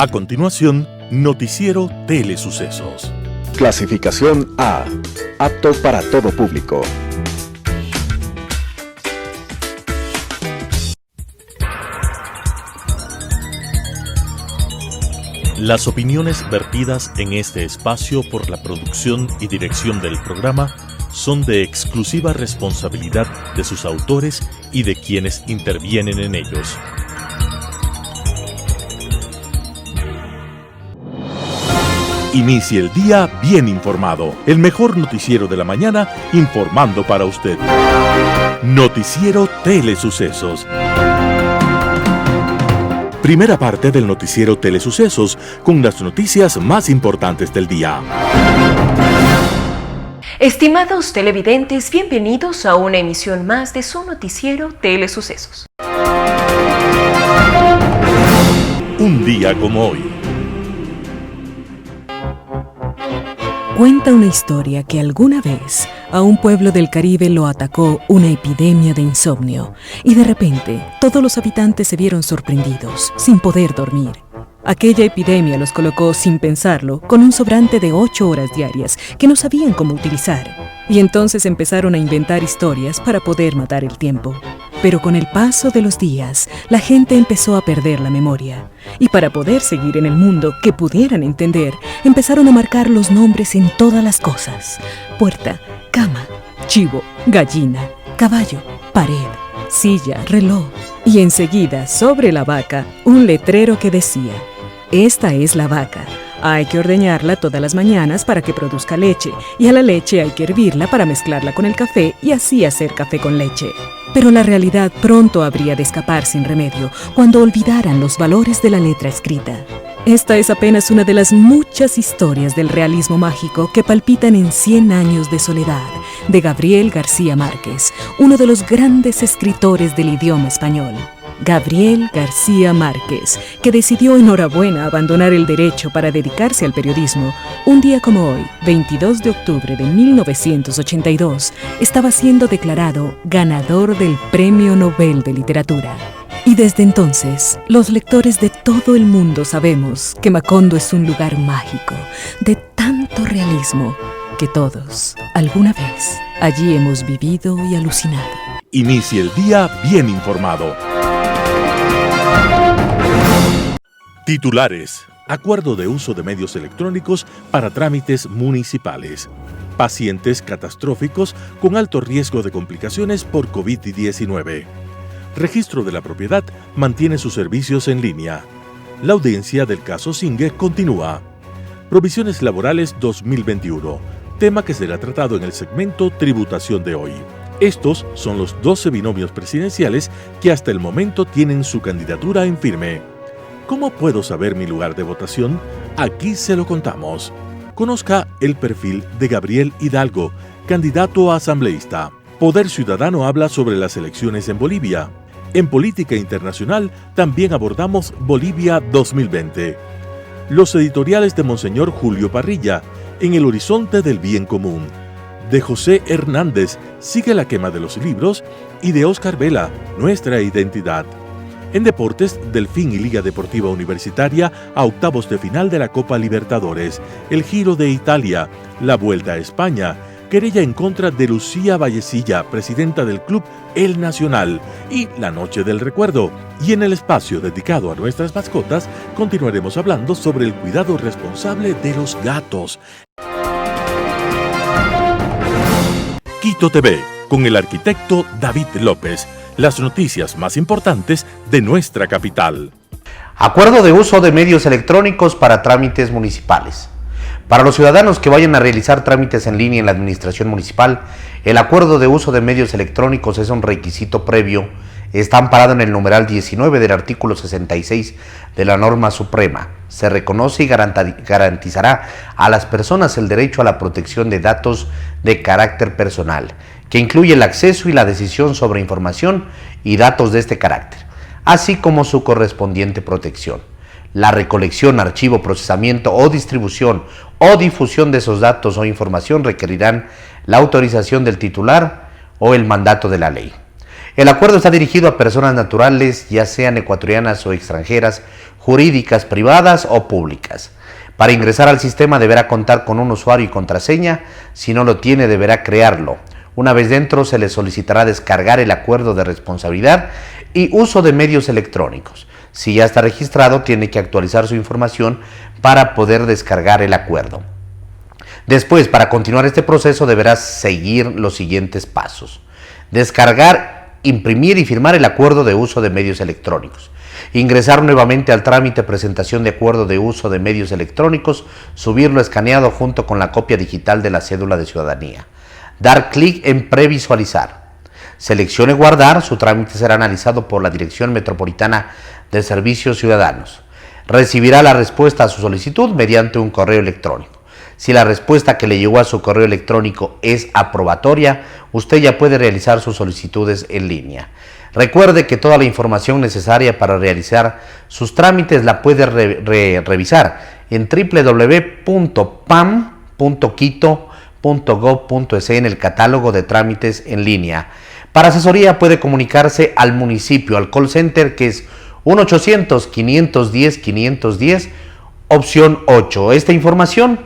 A continuación, Noticiero Telesucesos. Clasificación A. Apto para todo público. Las opiniones vertidas en este espacio por la producción y dirección del programa son de exclusiva responsabilidad de sus autores y de quienes intervienen en ellos. Inicie el día bien informado. El mejor noticiero de la mañana informando para usted. Noticiero Telesucesos. Primera parte del noticiero Telesucesos con las noticias más importantes del día. Estimados televidentes, bienvenidos a una emisión más de su noticiero Telesucesos. Un día como hoy. Cuenta una historia que alguna vez a un pueblo del Caribe lo atacó una epidemia de insomnio y de repente todos los habitantes se vieron sorprendidos, sin poder dormir. Aquella epidemia los colocó, sin pensarlo, con un sobrante de 8 horas diarias que no sabían cómo utilizar. Y entonces empezaron a inventar historias para poder matar el tiempo. Pero con el paso de los días, la gente empezó a perder la memoria. Y para poder seguir en el mundo que pudieran entender, empezaron a marcar los nombres en todas las cosas: puerta, cama, chivo, gallina, caballo, pared, silla, reloj. Y enseguida, sobre la vaca, un letrero que decía: esta es la vaca. Hay que ordeñarla todas las mañanas para que produzca leche, y a la leche hay que hervirla para mezclarla con el café y así hacer café con leche. Pero la realidad pronto habría de escapar sin remedio cuando olvidaran los valores de la letra escrita. Esta es apenas una de las muchas historias del realismo mágico que palpitan en 100 años de soledad, de Gabriel García Márquez, uno de los grandes escritores del idioma español. Gabriel García Márquez, que decidió enhorabuena abandonar el derecho para dedicarse al periodismo, un día como hoy, 22 de octubre de 1982, estaba siendo declarado ganador del Premio Nobel de Literatura. Y desde entonces, los lectores de todo el mundo sabemos que Macondo es un lugar mágico, de tanto realismo, que todos, alguna vez, allí hemos vivido y alucinado. Inicie el día bien informado. Titulares. Acuerdo de uso de medios electrónicos para trámites municipales. Pacientes catastróficos con alto riesgo de complicaciones por COVID-19. Registro de la propiedad mantiene sus servicios en línea. La audiencia del caso Singue continúa. Provisiones laborales 2021, tema que será tratado en el segmento Tributación de hoy. Estos son los 12 binomios presidenciales que hasta el momento tienen su candidatura en firme. ¿Cómo puedo saber mi lugar de votación? Aquí se lo contamos. Conozca el perfil de Gabriel Hidalgo, candidato a asambleísta. Poder Ciudadano habla sobre las elecciones en Bolivia. En política internacional también abordamos Bolivia 2020. Los editoriales de Monseñor Julio Parrilla, En el horizonte del bien común. De José Hernández, Sigue la quema de los libros. Y de Oscar Vela, Nuestra identidad. En deportes, Delfín y Liga Deportiva Universitaria a octavos de final de la Copa Libertadores, el Giro de Italia, la Vuelta a España, querella en contra de Lucía Vallecilla, presidenta del club El Nacional, y la Noche del Recuerdo. Y en el espacio dedicado a nuestras mascotas, continuaremos hablando sobre el cuidado responsable de los gatos. Quito TV, con el arquitecto David López. Las noticias más importantes de nuestra capital. Acuerdo de uso de medios electrónicos para trámites municipales. Para los ciudadanos que vayan a realizar trámites en línea en la administración municipal, el acuerdo de uso de medios electrónicos es un requisito previo. Está amparado en el numeral 19 del artículo 66 de la norma suprema. Se reconoce y garantizará a las personas el derecho a la protección de datos de carácter personal, que incluye el acceso y la decisión sobre información y datos de este carácter, así como su correspondiente protección. La recolección, archivo, procesamiento o distribución o difusión de esos datos o información requerirán la autorización del titular o el mandato de la ley. El acuerdo está dirigido a personas naturales, ya sean ecuatorianas o extranjeras, jurídicas privadas o públicas. Para ingresar al sistema deberá contar con un usuario y contraseña. Si no lo tiene, deberá crearlo. Una vez dentro, se le solicitará descargar el acuerdo de responsabilidad y uso de medios electrónicos. Si ya está registrado, tiene que actualizar su información para poder descargar el acuerdo. Después, para continuar este proceso, deberá seguir los siguientes pasos: descargar, imprimir y firmar el acuerdo de uso de medios electrónicos, ingresar nuevamente al trámite presentación de acuerdo de uso de medios electrónicos, subirlo escaneado junto con la copia digital de la cédula de ciudadanía, dar clic en previsualizar, seleccione guardar. Su trámite será analizado por la Dirección Metropolitana de Servicios Ciudadanos. Recibirá la respuesta a su solicitud mediante un correo electrónico. Si la respuesta que le llegó a su correo electrónico es aprobatoria, usted ya puede realizar sus solicitudes en línea. Recuerde que toda la información necesaria para realizar sus trámites la puede revisar en www.pam.quito.gov.es en el catálogo de trámites en línea. Para asesoría puede comunicarse al municipio, al call center, que es 1-800-510-510, opción 8. Esta información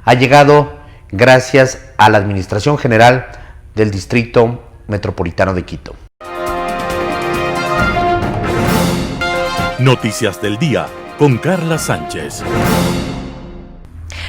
ha llegado gracias a la Administración General del Distrito Metropolitano de Quito. Noticias del día con Carla Sánchez.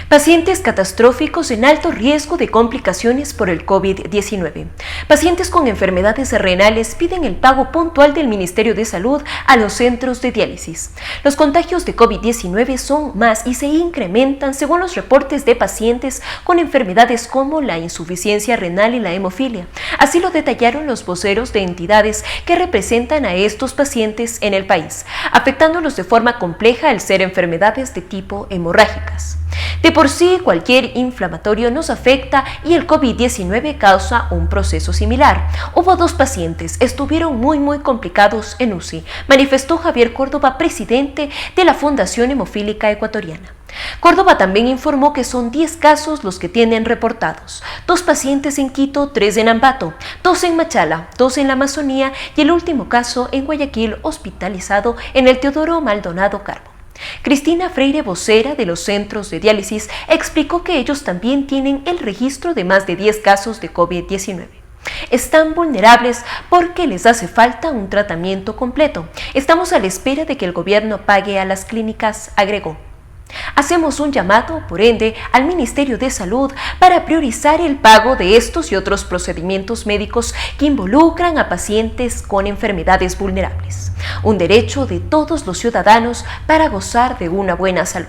Pacientes catastróficos en alto riesgo de complicaciones por el COVID-19. Pacientes con enfermedades renales piden el pago puntual del Ministerio de Salud a los centros de diálisis. Los contagios de COVID-19 son más y se incrementan según los reportes de pacientes con enfermedades como la insuficiencia renal y la hemofilia. Así lo detallaron los voceros de entidades que representan a estos pacientes en el país, afectándolos de forma compleja al ser enfermedades de tipo hemorrágicas. De por sí, cualquier inflamatorio nos afecta y el COVID-19 causa un proceso similar. Hubo 2 pacientes, estuvieron muy complicados en UCI, manifestó Javier Córdoba, presidente de la Fundación Hemofílica Ecuatoriana. Córdoba también informó que son 10 casos los que tienen reportados: 2 pacientes en Quito, 3 en Ambato, 2 en Machala, 2 en la Amazonía y el último caso en Guayaquil, hospitalizado en el Teodoro Maldonado Carbo. Cristina Freire, vocera de los centros de diálisis, explicó que ellos también tienen el registro de más de 10 casos de COVID-19. Están vulnerables porque les hace falta un tratamiento completo. Estamos a la espera de que el gobierno pague a las clínicas, agregó. Hacemos un llamado, por ende, al Ministerio de Salud para priorizar el pago de estos y otros procedimientos médicos que involucran a pacientes con enfermedades vulnerables. Un derecho de todos los ciudadanos para gozar de una buena salud.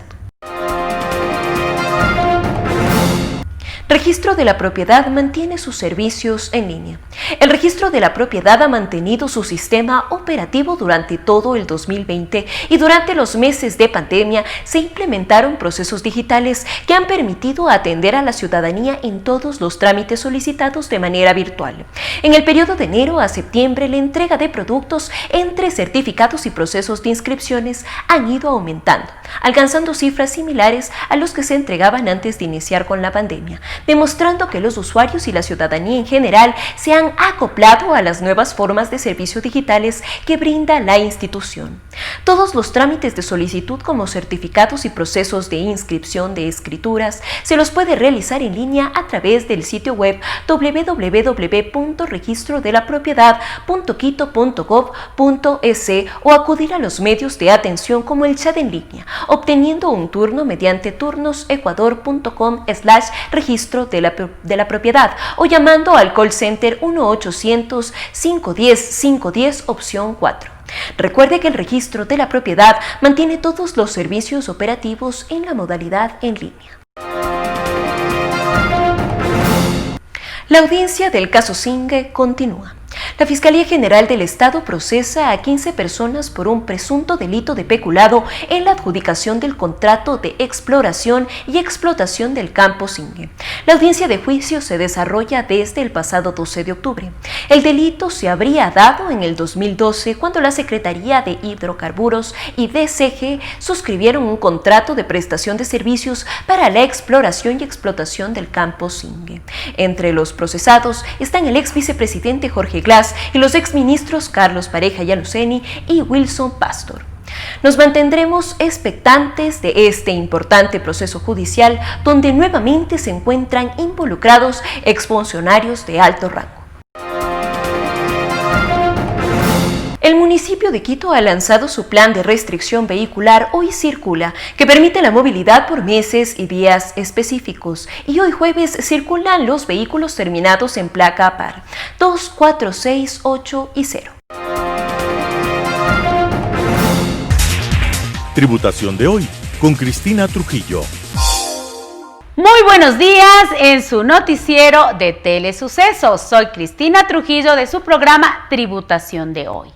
Registro de la Propiedad mantiene sus servicios en línea. El Registro de la Propiedad ha mantenido su sistema operativo durante todo el 2020 y durante los meses de pandemia se implementaron procesos digitales que han permitido atender a la ciudadanía en todos los trámites solicitados de manera virtual. En el periodo de enero a septiembre, la entrega de productos entre certificados y procesos de inscripciones han ido aumentando, alcanzando cifras similares a los que se entregaban antes de iniciar con la pandemia, demostrando que los usuarios y la ciudadanía en general se han acoplado a las nuevas formas de servicios digitales que brinda la institución. Todos los trámites de solicitud como certificados y procesos de inscripción de escrituras se los puede realizar en línea a través del sitio web www.registrodelapropiedad.quito.gov.es o acudir a los medios de atención como el chat en línea, obteniendo un turno mediante turnosecuador.com/registro de la propiedad o llamando al call center 1-800-510-510 opción 4. Recuerde que el Registro de la Propiedad mantiene todos los servicios operativos en la modalidad en línea. La audiencia del caso Singue continúa. La Fiscalía General del Estado procesa a 15 personas por un presunto delito de peculado en la adjudicación del contrato de exploración y explotación del campo Singue. La audiencia de juicio se desarrolla desde el pasado 12 de octubre. El delito se habría dado en el 2012 cuando la Secretaría de Hidrocarburos y DCG suscribieron un contrato de prestación de servicios para la exploración y explotación del campo Singue. Entre los procesados están el ex vicepresidente Jorge Glass y los exministros Carlos Pareja Llanuceni y Wilson Pastor. Nos mantendremos expectantes de este importante proceso judicial donde nuevamente se encuentran involucrados exfuncionarios de alto rango. El municipio de Quito ha lanzado su plan de restricción vehicular Hoy Circula, que permite la movilidad por meses y días específicos, y hoy jueves circulan los vehículos terminados en placa par 2, 4, 6, 8 y 0. Tributación de hoy, con Cristina Trujillo. Muy buenos días en su noticiero de Telesucesos. Soy Cristina Trujillo de su programa Tributación de hoy.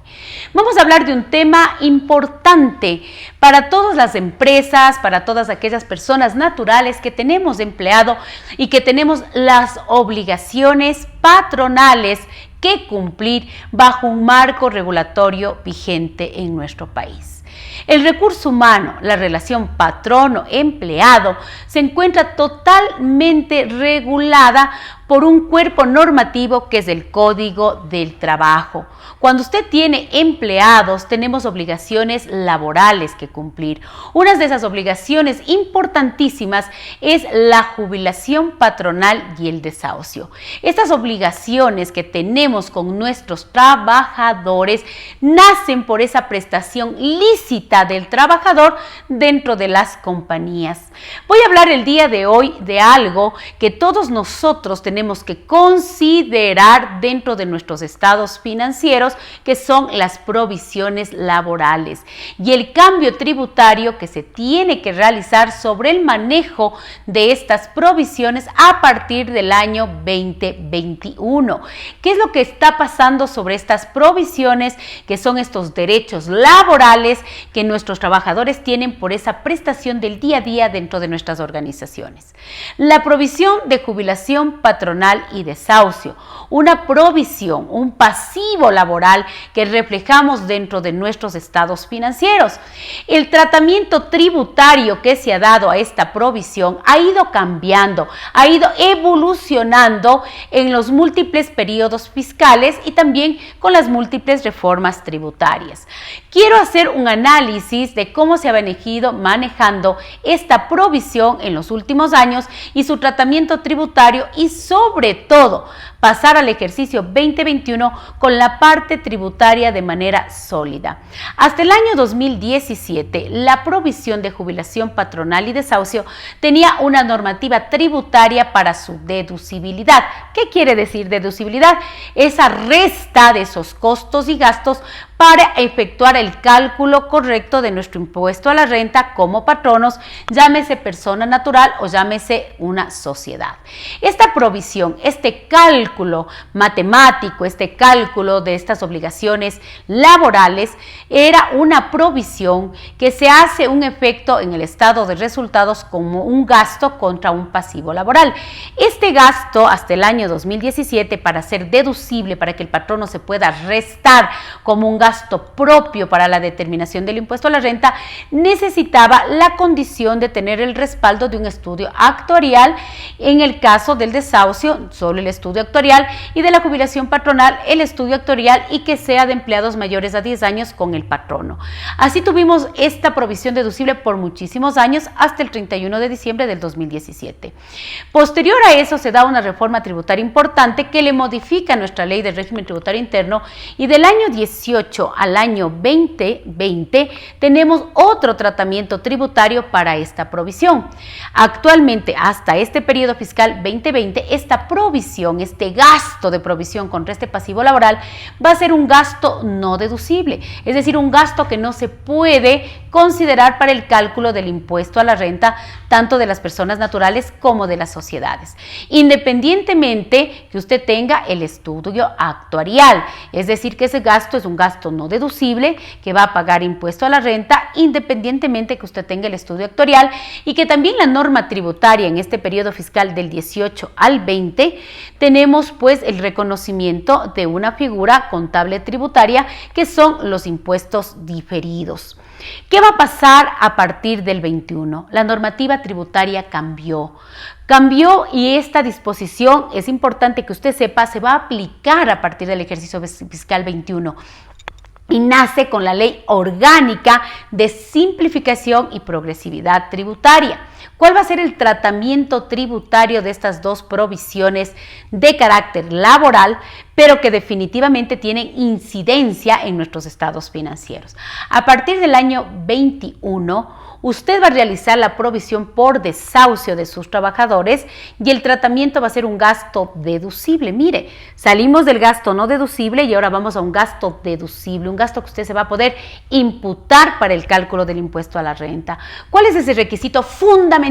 Vamos a hablar de un tema importante para todas las empresas, para todas aquellas personas naturales que tenemos empleado y que tenemos las obligaciones patronales que cumplir bajo un marco regulatorio vigente en nuestro país. El recurso humano, la relación patrono-empleado, se encuentra totalmente regulada por un cuerpo normativo que es el Código del Trabajo. Cuando usted tiene empleados, tenemos obligaciones laborales que cumplir. Una de esas obligaciones importantísimas es la jubilación patronal y el desahucio. Estas obligaciones que tenemos con nuestros trabajadores nacen por esa prestación lícita del trabajador dentro de las compañías. Voy a hablar el día de hoy de algo que todos nosotros tenemos que considerar dentro de nuestros estados financieros, que son las provisiones laborales y el cambio tributario que se tiene que realizar sobre el manejo de estas provisiones a partir del año 2021. ¿Qué es lo que está pasando sobre estas provisiones, que son estos derechos laborales que nuestros trabajadores tienen por esa prestación del día a día dentro de nuestras organizaciones? La provisión de jubilación patronal y desahucio, una provisión, un pasivo laboral que reflejamos dentro de nuestros estados financieros. El tratamiento tributario que se ha dado a esta provisión ha ido cambiando, ha ido evolucionando en los múltiples periodos fiscales y también con las múltiples reformas tributarias. Quiero hacer un análisis de cómo se ha venido manejando esta provisión en los últimos años y su tratamiento tributario y sobre todo pasar al ejercicio 2021 con la parte tributaria de manera sólida. Hasta el año 2017, la provisión de jubilación patronal y desahucio tenía una normativa tributaria para su deducibilidad. ¿Qué quiere decir deducibilidad? Esa resta de esos costos y gastos para efectuar el cálculo correcto de nuestro impuesto a la renta como patronos, llámese persona natural o llámese una sociedad. Esta provisión, este cálculo matemático, este cálculo de estas obligaciones laborales, era una provisión que se hace un efecto en el estado de resultados como un gasto contra un pasivo laboral. Este gasto hasta el año 2017, para ser deducible, para que el patrono se pueda restar como un gasto propio para la determinación del impuesto a la renta, necesitaba la condición de tener el respaldo de un estudio actuarial. En el caso del desahucio, solo el estudio actuarial, y de la jubilación patronal, el estudio actuarial, y que sea de empleados mayores a 10 años con el patrono. Así tuvimos esta provisión deducible por muchísimos años hasta el 31 de diciembre del 2017. Posterior a eso se da una reforma tributaria importante que le modifica nuestra ley de régimen tributario interno, y del año 18 al año 2020 tenemos otro tratamiento tributario para esta provisión. Actualmente, hasta este periodo fiscal 2020, esta provisión, este gasto de provisión contra este pasivo laboral va a ser un gasto no deducible, es decir, un gasto que no se puede considerar para el cálculo del impuesto a la renta, tanto de las personas naturales como de las sociedades, independientemente que usted tenga el estudio actuarial, es decir, que ese gasto es un gasto no deducible que va a pagar impuesto a la renta independientemente que usted tenga el estudio actuarial, y que también la norma tributaria en este periodo fiscal del 18 al 20 tenemos pues el reconocimiento de una figura contable tributaria que son los impuestos diferidos. ¿Qué va a pasar a partir del 21? La normativa tributaria cambió y esta disposición, es importante que usted sepa, se va a aplicar a partir del ejercicio fiscal 21. y nace con la Ley Orgánica de Simplificación y Progresividad Tributaria. ¿Cuál va a ser el tratamiento tributario de estas dos provisiones de carácter laboral, pero que definitivamente tienen incidencia en nuestros estados financieros? A partir del año 21, usted va a realizar la provisión por desahucio de sus trabajadores y el tratamiento va a ser un gasto deducible. Mire, salimos del gasto no deducible y ahora vamos a un gasto deducible, un gasto que usted se va a poder imputar para el cálculo del impuesto a la renta. ¿Cuál es ese requisito fundamental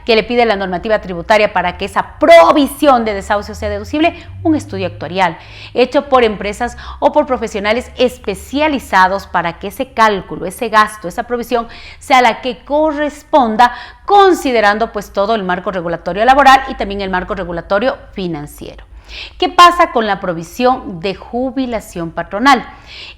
que le pide la normativa tributaria para que esa provisión de desahucio sea deducible? Un estudio actuarial hecho por empresas o por profesionales especializados para que ese cálculo, ese gasto, esa provisión sea la que corresponda, considerando pues todo el marco regulatorio laboral y también el marco regulatorio financiero. ¿Qué pasa con la provisión de jubilación patronal?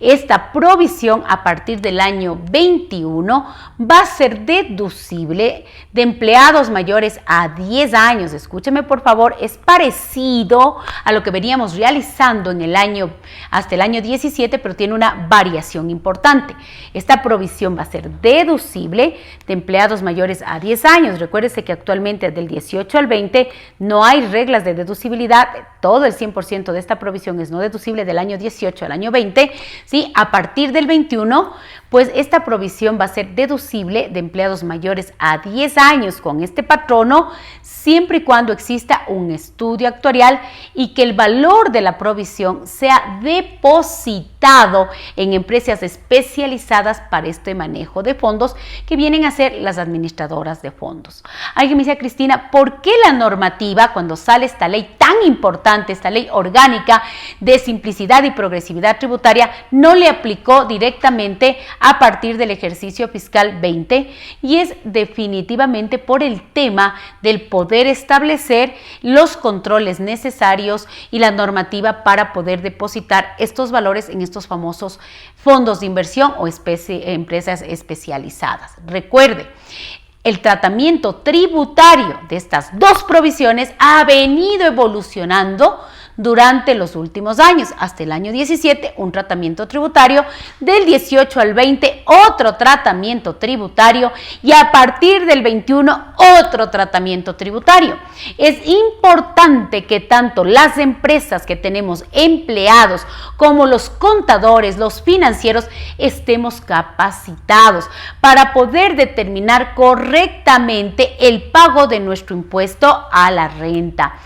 Esta provisión a partir del año 21 va a ser deducible de empleados mayores a 10 años. Escúcheme por favor, es parecido a lo que veníamos realizando en el año, hasta el año 17, pero tiene una variación importante. Esta provisión va a ser deducible de empleados mayores a 10 años. Recuérdese que actualmente del 18 al 20 no hay reglas de deducibilidad. Todo el 100% de esta provisión es no deducible del año 18 al año 20, ¿sí? A partir del 21, pues esta provisión va a ser deducible de empleados mayores a 10 años con este patrono, siempre y cuando exista un estudio actuarial y que el valor de la provisión sea depositado en empresas especializadas para este manejo de fondos, que vienen a ser las administradoras de fondos. Alguien me dice, Cristina, ¿por qué la normativa, cuando sale esta ley tan importante, esta ley orgánica de simplicidad y progresividad tributaria, no le aplicó directamente a partir del ejercicio fiscal 20? Y es definitivamente por el tema del poder establecer los controles necesarios y la normativa para poder depositar estos valores en estos famosos fondos de inversión o empresas especializadas. Recuerde, el tratamiento tributario de estas dos provisiones ha venido evolucionando durante los últimos años. Hasta el año 17, un tratamiento tributario, del 18 al 20, otro tratamiento tributario, y a partir del 21, otro tratamiento tributario. Es importante que tanto las empresas que tenemos empleados como los contadores, los financieros, estemos capacitados para poder determinar correctamente el pago de nuestro impuesto a la renta.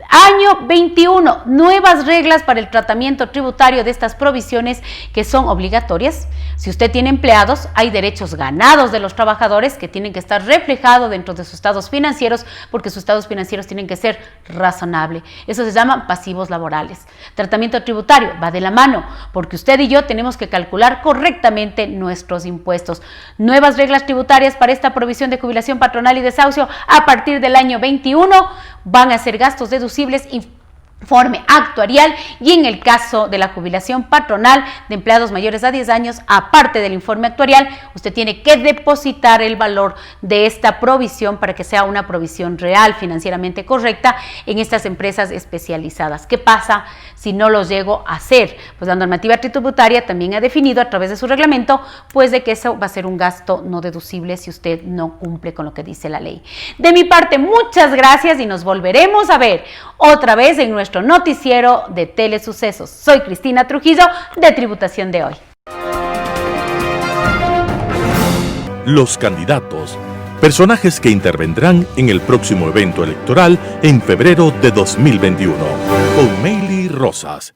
Año 21, nuevas reglas para el tratamiento tributario de estas provisiones que son obligatorias. Si usted tiene empleados, hay derechos ganados de los trabajadores que tienen que estar reflejados dentro de sus estados financieros, porque sus estados financieros tienen que ser razonables. Eso se llama pasivos laborales. Tratamiento tributario va de la mano, porque usted y yo tenemos que calcular correctamente nuestros impuestos. Nuevas reglas tributarias para esta provisión de jubilación patronal y desahucio a partir del año 21 van a ser gastos deducibles, informe actuarial, y en el caso de la jubilación patronal de empleados mayores a 10 años, aparte del informe actuarial, usted tiene que depositar el valor de esta provisión para que sea una provisión real, financieramente correcta en estas empresas especializadas. ¿Qué pasa si no lo llego a hacer? Pues la normativa tributaria también ha definido a través de su reglamento, pues de que eso va a ser un gasto no deducible si usted no cumple con lo que dice la ley. De mi parte, muchas gracias y nos volveremos a ver otra vez en nuestro noticiero de Telesucesos. Soy Cristina Trujillo, de Tributación de Hoy. Los candidatos, personajes que intervendrán en el próximo evento electoral en febrero de 2021, con Meili Rosas.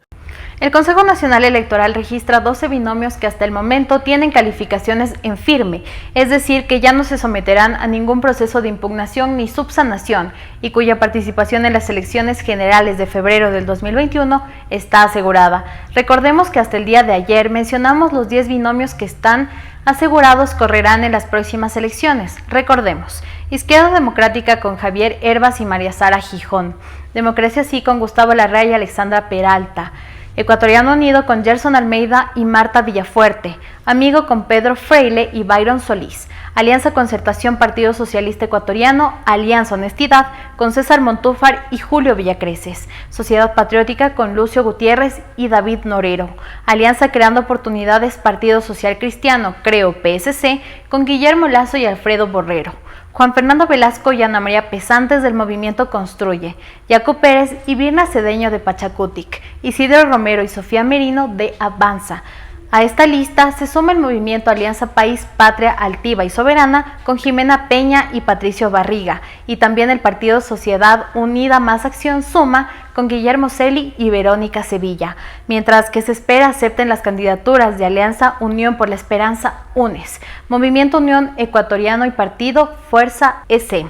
El Consejo Nacional Electoral registra 12 binomios que hasta el momento tienen calificaciones en firme, es decir, que ya no se someterán a ningún proceso de impugnación ni subsanación y cuya participación en las elecciones generales de febrero del 2021 está asegurada. Recordemos que hasta el día de ayer mencionamos los 10 binomios que están asegurados correrán en las próximas elecciones. Recordemos: Izquierda Democrática con Javier Herbas y María Sara Gijón, Democracia Sí con Gustavo Larrea y Alexandra Peralta, Ecuatoriano Unido con Gerson Almeida y Marta Villafuerte, Amigo con Pedro Freile y Byron Solís, Alianza Concertación Partido Socialista Ecuatoriano, Alianza Honestidad con César Montúfar y Julio Villacreces, Sociedad Patriótica con Lucio Gutiérrez y David Norero, Alianza Creando Oportunidades Partido Social Cristiano, Creo PSC, con Guillermo Lazo y Alfredo Borrero, Juan Fernando Velasco y Ana María Pesantes del Movimiento Construye, Jaco Pérez y Virna Cedeño de Pachacutic, Isidro Romero y Sofía Merino de Avanza. A esta lista se suma el movimiento Alianza País Patria Altiva y Soberana con Jimena Peña y Patricio Barriga, y también el partido Sociedad Unida Más Acción Suma con Guillermo Celi y Verónica Sevilla, mientras que se espera acepten las candidaturas de Alianza Unión por la Esperanza UNES, Movimiento Unión Ecuatoriano y Partido Fuerza EC.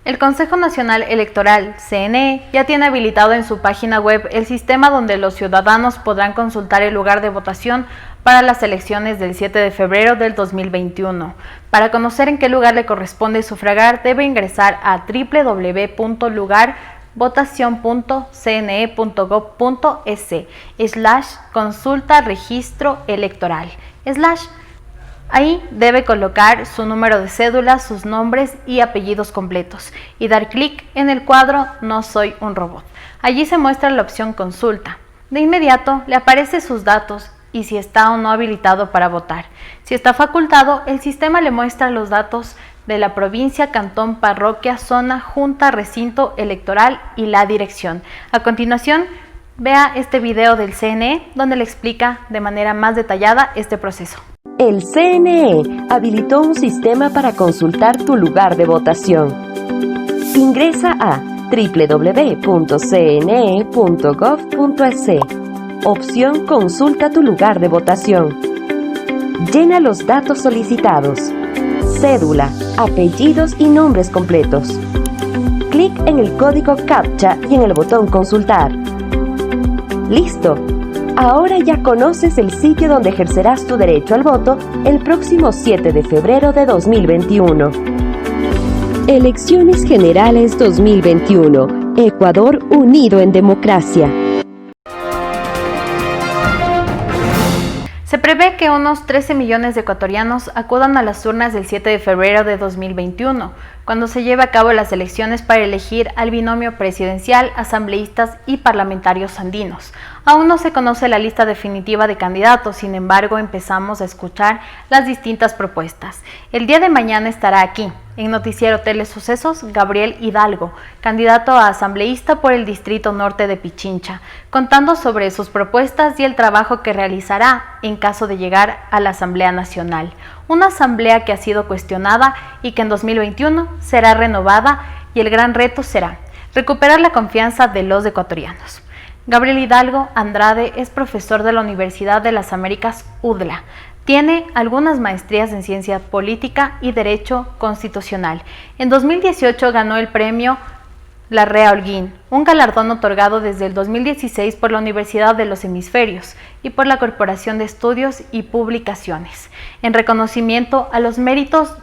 El Consejo Nacional Electoral, CNE, ya tiene habilitado en su página web el sistema donde los ciudadanos podrán consultar el lugar de votación para las elecciones del 7 de febrero del 2021. Para conocer en qué lugar le corresponde sufragar, debe ingresar a www.lugarvotacion.cne.gov.es/consulta registro electoral/ Ahí debe colocar su número de cédula, sus nombres y apellidos completos y dar clic en el cuadro No soy un robot. Allí se muestra la opción Consulta. De inmediato le aparecen sus datos y si está o no habilitado para votar. Si está facultado, el sistema le muestra los datos de la provincia, cantón, parroquia, zona, junta, recinto electoral y la dirección. A continuación, vea este video del CNE donde le explica de manera más detallada este proceso. El CNE habilitó un sistema para consultar tu lugar de votación. Ingresa a www.cne.gov.es. Opción Consulta tu lugar de votación. Llena los datos solicitados: cédula, apellidos y nombres completos. Clic en el código CAPTCHA y en el botón Consultar. ¡Listo! Ahora ya conoces el sitio donde ejercerás tu derecho al voto el próximo 7 de febrero de 2021. Elecciones Generales 2021. Ecuador unido en democracia. Se prevé que unos 13 millones de ecuatorianos acudan a las urnas del 7 de febrero de 2021, cuando se lleve a cabo las elecciones para elegir al binomio presidencial, asambleístas y parlamentarios andinos. Aún no se conoce la lista definitiva de candidatos, sin embargo, empezamos a escuchar las distintas propuestas. El día de mañana estará aquí, en Noticiero Telesucesos, Gabriel Hidalgo, candidato a asambleísta por el Distrito Norte de Pichincha, contando sobre sus propuestas y el trabajo que realizará en caso de llegar a la Asamblea Nacional. Una asamblea que ha sido cuestionada y que en 2021 será renovada, y el gran reto será recuperar la confianza de los ecuatorianos. Gabriel Hidalgo Andrade es profesor de la Universidad de las Américas, UDLA. Tiene algunas maestrías en Ciencia Política y Derecho Constitucional. En 2018 ganó el premio Larrea Holguín, un galardón otorgado desde el 2016 por la Universidad de los Hemisferios y por la Corporación de Estudios y Publicaciones, en reconocimiento a los méritos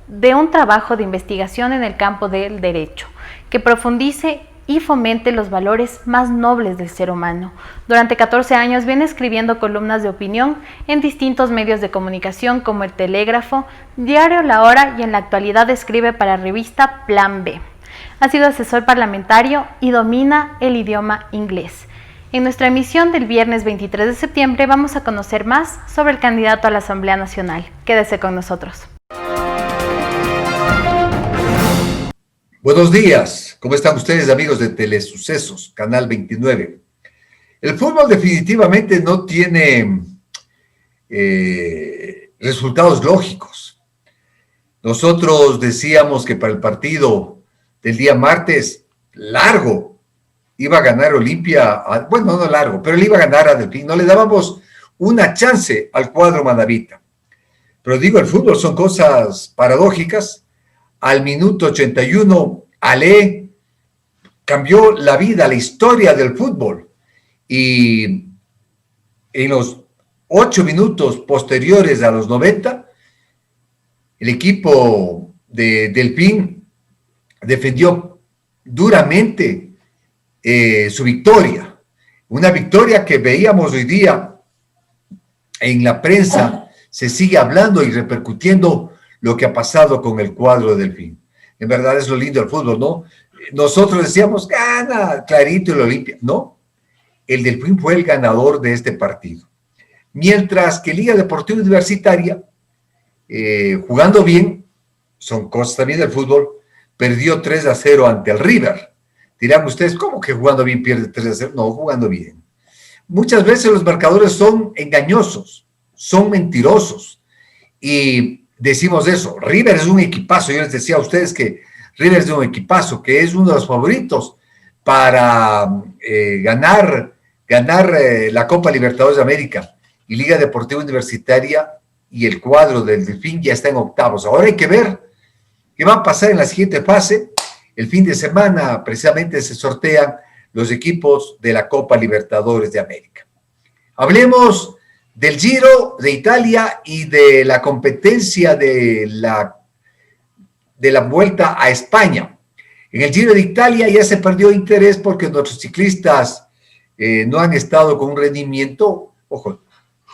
de un trabajo de investigación en el campo del derecho, que profundice y fomente los valores más nobles del ser humano. Durante 14 años viene escribiendo columnas de opinión en distintos medios de comunicación como El Telégrafo, Diario La Hora, y en la actualidad escribe para revista Plan B. Ha sido asesor parlamentario y domina el idioma inglés. En nuestra emisión del viernes 23 de septiembre vamos a conocer más sobre el candidato a la Asamblea Nacional. Quédese con nosotros. Buenos días, ¿cómo están ustedes, amigos de Telesucesos, Canal 29? El fútbol definitivamente no tiene resultados lógicos. Nosotros decíamos que para el partido del día martes, largo, iba a ganar Olimpia, bueno, no largo, pero él iba a ganar a Delfín. No le dábamos una chance al cuadro manabita. Pero digo, el fútbol son cosas paradójicas. Al minuto 81, Ale cambió la vida, la historia del fútbol. Y en los 8 minutos posteriores a los 90, el equipo de Delfín defendió duramente su victoria. Una victoria que veíamos hoy día en la prensa, se sigue hablando y repercutiendo lo que ha pasado con el cuadro del Delfín. En verdad es lo lindo del fútbol, ¿no? Nosotros decíamos, gana clarito el Olimpia. No, el Delfín fue el ganador de este partido. Mientras que Liga Deportiva Universitaria, jugando bien, son cosas también del fútbol, perdió 3-0 ante el River. Dirán ustedes, ¿cómo que jugando bien pierde 3-0? No, jugando bien. Muchas veces los marcadores son engañosos, son mentirosos. Y decimos eso, River es un equipazo. Yo les decía a ustedes que River es un equipazo, que es uno de los favoritos para ganar la Copa Libertadores de América. Y Liga Deportiva Universitaria y el cuadro del Delfín ya está en octavos. Ahora hay que ver qué va a pasar en la siguiente fase. El fin de semana precisamente se sortean los equipos de la Copa Libertadores de América. Hablemos del Giro de Italia y de la competencia de la Vuelta a España. En el Giro de Italia ya se perdió interés porque nuestros ciclistas no han estado con un rendimiento, ojo,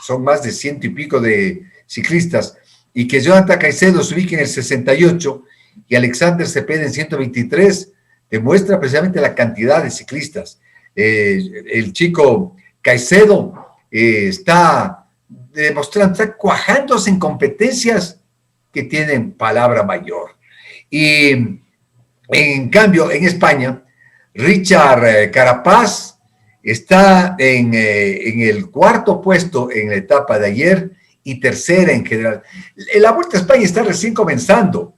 son más de 100 y pico de ciclistas, y que Jonathan Caicedo se ubique en el 68 y Alexander Cepeda en 123, demuestra precisamente la cantidad de ciclistas. El chico Caicedo está demostrando, está cuajándose en competencias que tienen palabra mayor. Y en cambio, en España, Richard Carapaz está en el cuarto puesto en la etapa de ayer y tercera en general. La Vuelta a España está recién comenzando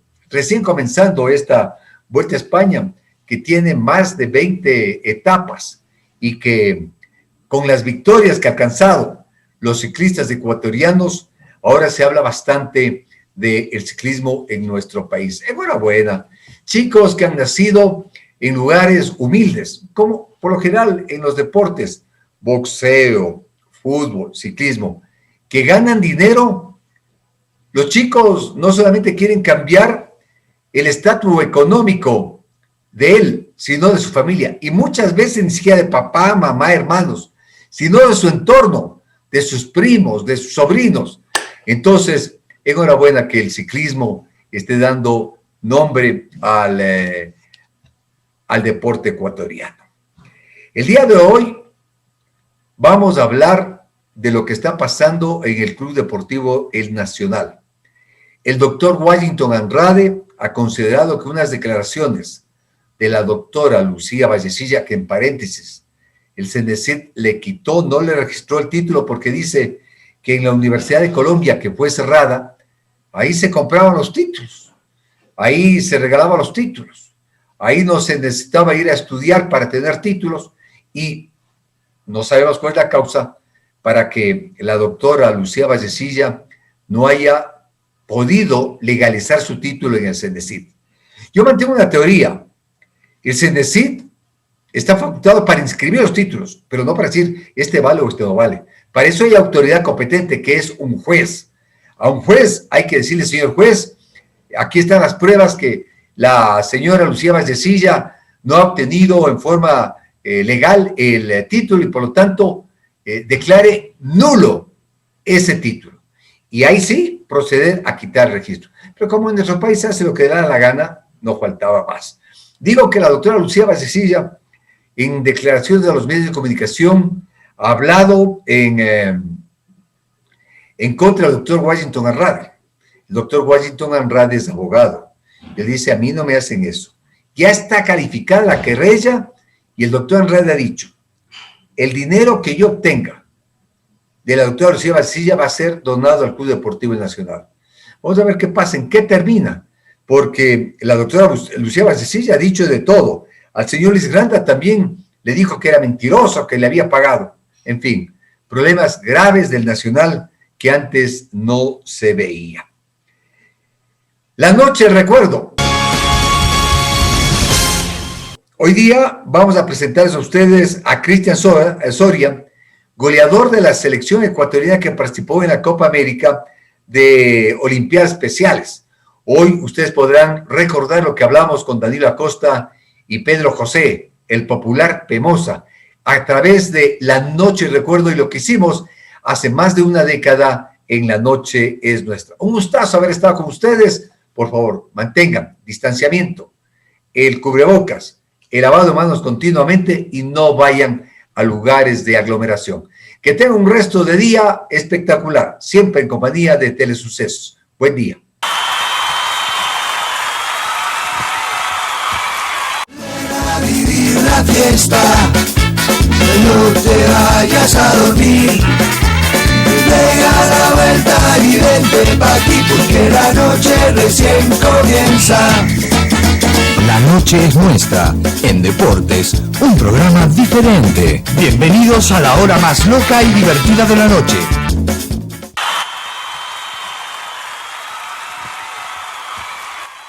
esta Vuelta a España, que tiene más de 20 etapas y que con las victorias que ha alcanzado los ciclistas ecuatorianos, ahora se habla bastante del ciclismo en nuestro país. Enhorabuena, chicos que han nacido en lugares humildes, como por lo general en los deportes, boxeo, fútbol, ciclismo, que ganan dinero. Los chicos no solamente quieren cambiar el estatus económico de él, sino de su familia, y muchas veces ni siquiera de papá, mamá, hermanos, sino de su entorno, de sus primos, de sus sobrinos. Entonces, enhorabuena que el ciclismo esté dando nombre al deporte ecuatoriano. El día de hoy vamos a hablar de lo que está pasando en el Club Deportivo El Nacional. El doctor Washington Andrade ha considerado que unas declaraciones de la doctora Lucía Vallecilla, que en paréntesis, el CENESID le quitó, no le registró el título porque dice que en la Universidad de Colombia, que fue cerrada, ahí se compraban los títulos, ahí se regalaban los títulos, ahí no se necesitaba ir a estudiar para tener títulos y no sabemos cuál es la causa para que la doctora Lucía Vallecilla no haya podido legalizar su título en el CENESID. Yo mantengo una teoría. El CENESID está facultado para inscribir los títulos, pero no para decir este vale o este no vale. Para eso hay autoridad competente, que es un juez. A un juez hay que decirle, señor juez, aquí están las pruebas que la señora Lucía Vallecilla no ha obtenido en forma legal el título y por lo tanto declare nulo ese título. Y ahí sí proceder a quitar el registro. Pero como en nuestro país se hace lo que le da la gana, no faltaba más. Digo que la doctora Lucía Vallecilla, en declaraciones de los medios de comunicación, ha hablado en contra del doctor Washington Andrade. El doctor Washington Andrade es abogado. Él dice, a mí no me hacen eso. Ya está calificada la querella y el doctor Andrade ha dicho, el dinero que yo obtenga de la doctora Lucía Vallecilla va a ser donado al Club Deportivo Nacional. Vamos a ver qué pasa, en qué termina, porque la doctora Lucía Vallecilla ha dicho de todo. Al señor Luis Granda también le dijo que era mentiroso, que le había pagado. En fin, problemas graves del Nacional que antes no se veía. La noche recuerdo. Hoy día vamos a presentarles a ustedes a Cristian Soria, goleador de la selección ecuatoriana que participó en la Copa América de Olimpiadas Especiales. Hoy ustedes podrán recordar lo que hablamos con Danilo Acosta y Pedro José el popular Pemosa, a través de La Noche Recuerdo y lo que hicimos hace más de una década en La Noche es Nuestra. Un gustazo haber estado con ustedes. Por favor, mantengan distanciamiento, el cubrebocas, el lavado de manos continuamente y no vayan a lugares de aglomeración. Que tengan un resto de día espectacular, siempre en compañía de Telesucesos. Buen día. Vivir la fiesta, no te vayas a dormir. Pega la vuelta y vente pa' aquí porque la noche recién comienza. La noche es nuestra. En Deportes, un programa diferente. Bienvenidos a la hora más loca y divertida de la noche.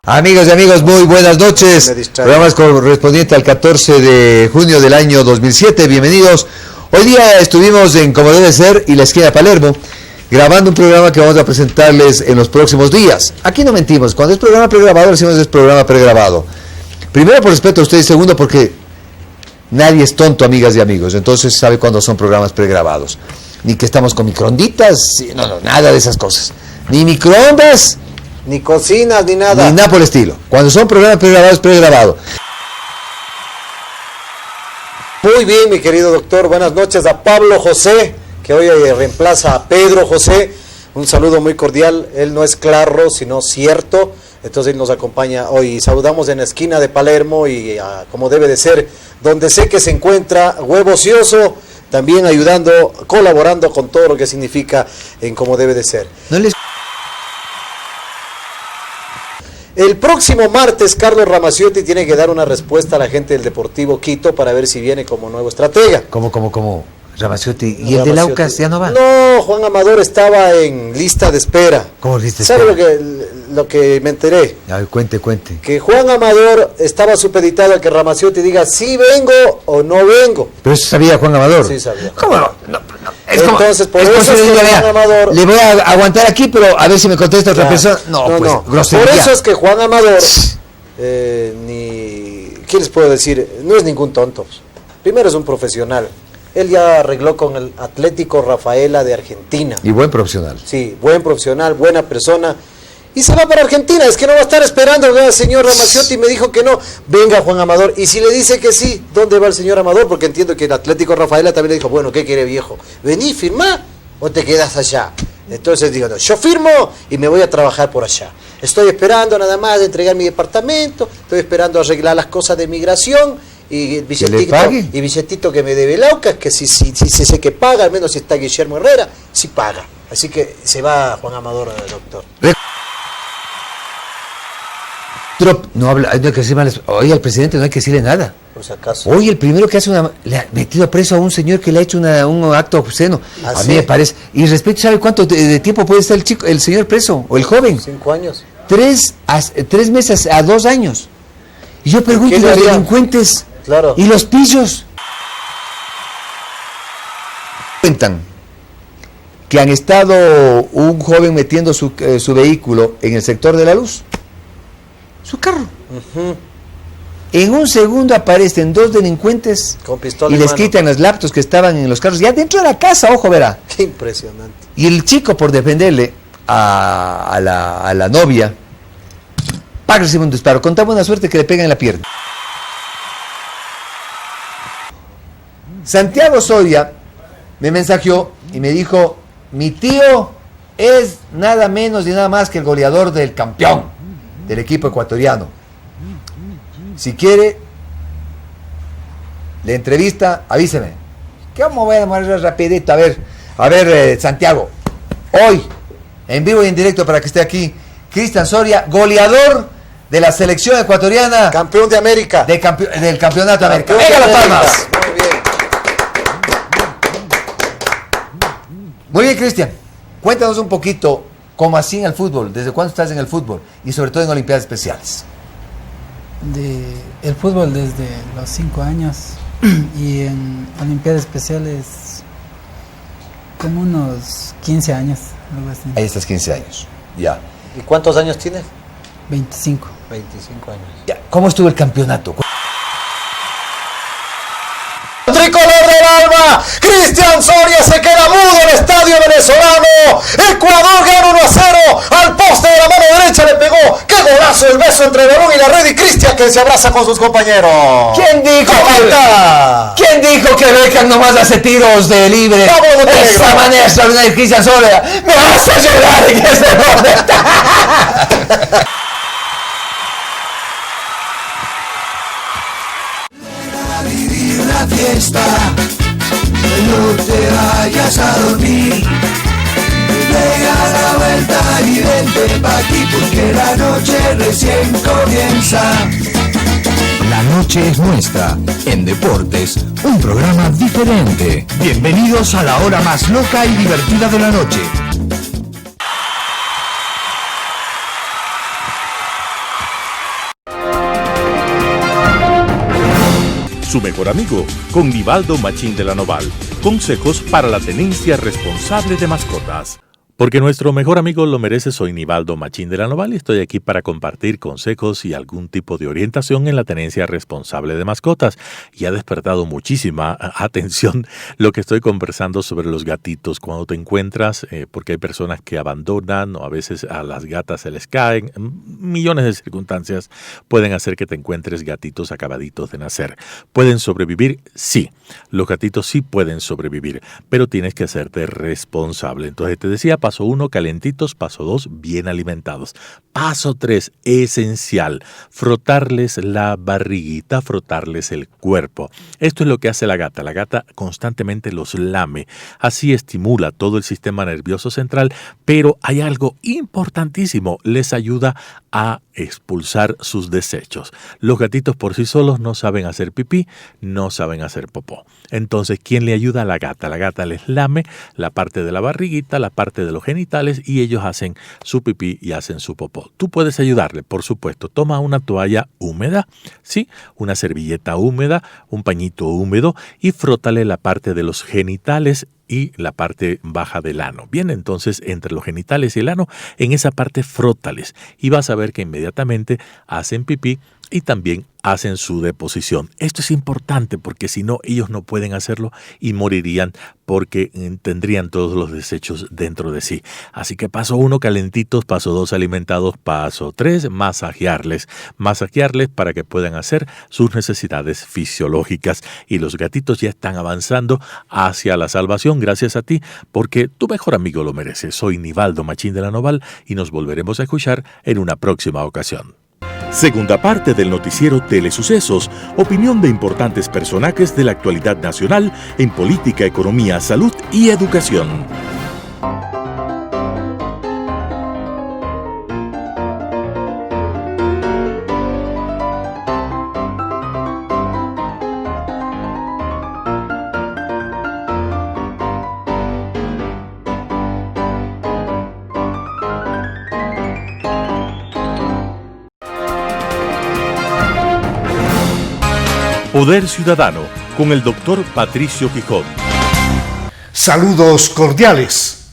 Amigas y amigos, muy buenas noches. Programas correspondiente al 14 de junio del año 2007. Bienvenidos. Hoy día estuvimos en Como Debe Ser y la esquina de Palermo, grabando un programa que vamos a presentarles en los próximos días. Aquí no mentimos, cuando es programa pregrabado, decimos es programa pregrabado. Primero por respeto a ustedes, segundo porque nadie es tonto, amigas y amigos, entonces sabe cuándo son programas pregrabados. Ni que estamos con microonditas, no, nada de esas cosas. Ni microondas, ni cocinas, ni nada. Ni nada por el estilo. Cuando son programas pregrabados, es pregrabado. Muy bien, mi querido doctor. Buenas noches a Pablo José, que hoy reemplaza a Pedro José. Un saludo muy cordial. Él no es claro, sino cierto. Entonces él nos acompaña hoy. Saludamos en la esquina de Palermo y como debe de ser, donde sé que se encuentra Huevo Ocioso, también ayudando, colaborando con todo lo que significa en como debe de ser. El próximo martes, Carlos Ramaciotti tiene que dar una respuesta a la gente del Deportivo Quito para ver si viene como nuevo estratega. ¿Cómo? Ramaciotti. ¿Y el de Laucas ya no va? No, Juan Amador estaba en lista de espera. ¿Cómo lista de espera? ¿Sabe lo que me enteré? A ver, cuente. Que Juan Amador estaba supeditado a que Ramaciotti diga si vengo o no vengo. ¿Pero eso sabía Juan Amador? Sí, sabía. ¿Cómo no? Entonces, por eso es que Juan Amador... Le voy a aguantar aquí, pero a ver si me contesta otra persona. No, grosería. Por eso es que Juan Amador, ¿qué les puedo decir? No es ningún tonto. Primero es un profesional. Él ya arregló con el Atlético Rafaela de Argentina. Y buen profesional. Sí, buen profesional, buena persona. Y se va para Argentina, es que no va a estar esperando, ¿no? El señor Ramaciotti me dijo que no. Venga, Juan Amador. Y si le dice que sí, ¿dónde va el señor Amador? Porque entiendo que el Atlético Rafaela también le dijo, bueno, ¿qué quiere, viejo? ¿Vení, firmá o te quedas allá? Entonces digo, no, yo firmo y me voy a trabajar por allá. Estoy esperando nada más de entregar mi departamento, estoy esperando arreglar las cosas de migración y el billetito que me debe Laucas, que si sé que paga, al menos si está Guillermo Herrera, sí paga. Así que se va Juan Amador, doctor. No habla, no hay que decirle, oye, al presidente no hay que decirle nada. Por si acaso. Oye, el primero que hace le ha metido preso a un señor que le ha hecho un acto obsceno. A mí me parece. Y respecto, ¿sabe cuánto de tiempo puede estar el señor preso? O el joven. 5 años. 3 meses a 2 años. Y yo pregunto, ¿y los delincuentes? Claro. ¿Y los pillos? Cuentan que han estado un joven metiendo su vehículo en el sector de la luz. Su carro. En un segundo aparecen 2 delincuentes con pistola y les quitan los laptops que estaban en los carros, ya dentro de la casa, ojo, verá. Qué impresionante. Y el chico, por defenderle a la novia, recibe un disparo, con tan buena suerte que le pegan en la pierna. Santiago Soria me mensajeó y me dijo, mi tío es nada menos y nada más que el goleador del campeón del equipo ecuatoriano. Si quiere, la entrevista, avíseme. ¿Cómo voy a demorar rapidito? A ver, Santiago, hoy, en vivo y en directo para que esté aquí, Cristian Soria, goleador de la selección ecuatoriana. Campeón de América. Del campeonato de América. ¡Venga las palmas! Muy bien. Muy bien, Cristian. Cuéntanos un poquito, cómo así en el fútbol, desde cuándo estás en el fútbol y sobre todo en Olimpiadas Especiales. El fútbol desde los 5 años y en Olimpiadas Especiales como unos 15 años, algo así. Ahí estás 15 años, ya. ¿Y cuántos años tienes? 25. 25 años. Ya. ¿Cómo estuvo el campeonato? Cristian Soria se queda mudo en el estadio venezolano. Ecuador gana 1-0. Al poste de la mano derecha le pegó. ¡Qué golazo! El beso entre el balón y la red, y Cristian que se abraza con sus compañeros. ¿Quién dijo que Beckham nomás hace tiros de libre? Esa manera extraordinaria de Cristian Soria. ¡Me vas a llorar en este momento! Vivir la fiesta, no te vayas a dormir. Pega la vuelta y vente pa' aquí porque la noche recién comienza. La noche es nuestra. En Deportes, un programa diferente. Bienvenidos a la hora más loca y divertida de la noche. Su mejor amigo, con Nivaldo Machín de la Noval. Consejos para la tenencia responsable de mascotas. Porque nuestro mejor amigo lo merece, soy Nivaldo Machín de la Noval y estoy aquí para compartir consejos y algún tipo de orientación en la tenencia responsable de mascotas. Y ha despertado muchísima atención lo que estoy conversando sobre los gatitos. Cuando te encuentras, porque hay personas que abandonan o a veces a las gatas se les caen, millones de circunstancias pueden hacer que te encuentres gatitos acabaditos de nacer. ¿Pueden sobrevivir? Sí, los gatitos sí pueden sobrevivir, pero tienes que hacerte responsable. Entonces te decía, paso 1, calentitos. Paso 2, bien alimentados. Paso 3, esencial, frotarles la barriguita, frotarles el cuerpo. Esto es lo que hace la gata. La gata constantemente los lame. Así estimula todo el sistema nervioso central, pero hay algo importantísimo. Les ayuda a expulsar sus desechos. Los gatitos por sí solos no saben hacer pipí, no saben hacer popó. Entonces, ¿quién le ayuda a la gata? La gata les lame la parte de la barriguita, la parte de los genitales y ellos hacen su pipí y hacen su popó. Tú puedes ayudarle, por supuesto. Toma una toalla húmeda, ¿sí? Una servilleta húmeda, un pañito húmedo y frótale la parte de los genitales y la parte baja del ano. Bien, entonces entre los genitales y el ano, en esa parte frótales y vas a ver que inmediatamente hacen pipí y también hacen su deposición. Esto es importante porque si no, ellos no pueden hacerlo y morirían porque tendrían todos los desechos dentro de sí. Así que paso 1, calentitos. Paso 2, alimentados. Paso 3, masajearles para que puedan hacer sus necesidades fisiológicas. Y los gatitos ya están avanzando hacia la salvación gracias a ti, porque tu mejor amigo lo merece. Soy Nivaldo Machín de la Noval y nos volveremos a escuchar en una próxima ocasión. Segunda parte del noticiero Telesucesos, opinión de importantes personajes de la actualidad nacional en política, economía, salud y educación. Poder Ciudadano, con el doctor Patricio Quijón. Saludos cordiales.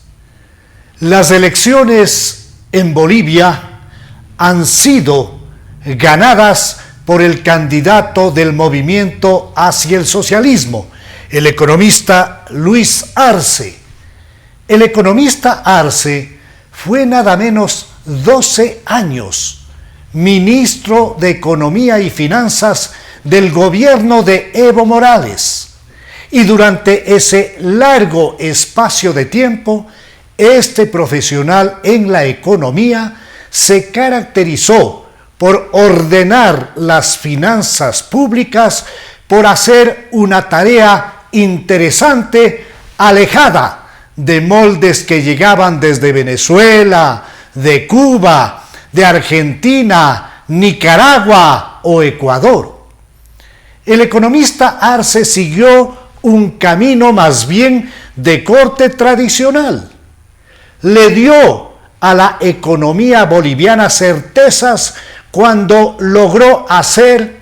Las elecciones en Bolivia han sido ganadas por el candidato del movimiento hacia el socialismo, el economista Luis Arce. El economista Arce fue nada menos 12 años ministro de Economía y Finanzas del gobierno de Evo Morales. Y durante ese largo espacio de tiempo, este profesional en la economía se caracterizó por ordenar las finanzas públicas, por hacer una tarea interesante, alejada de moldes que llegaban desde Venezuela, de Cuba, de Argentina, Nicaragua o Ecuador. El economista Arce siguió un camino más bien de corte tradicional. Le dio a la economía boliviana certezas cuando logró hacer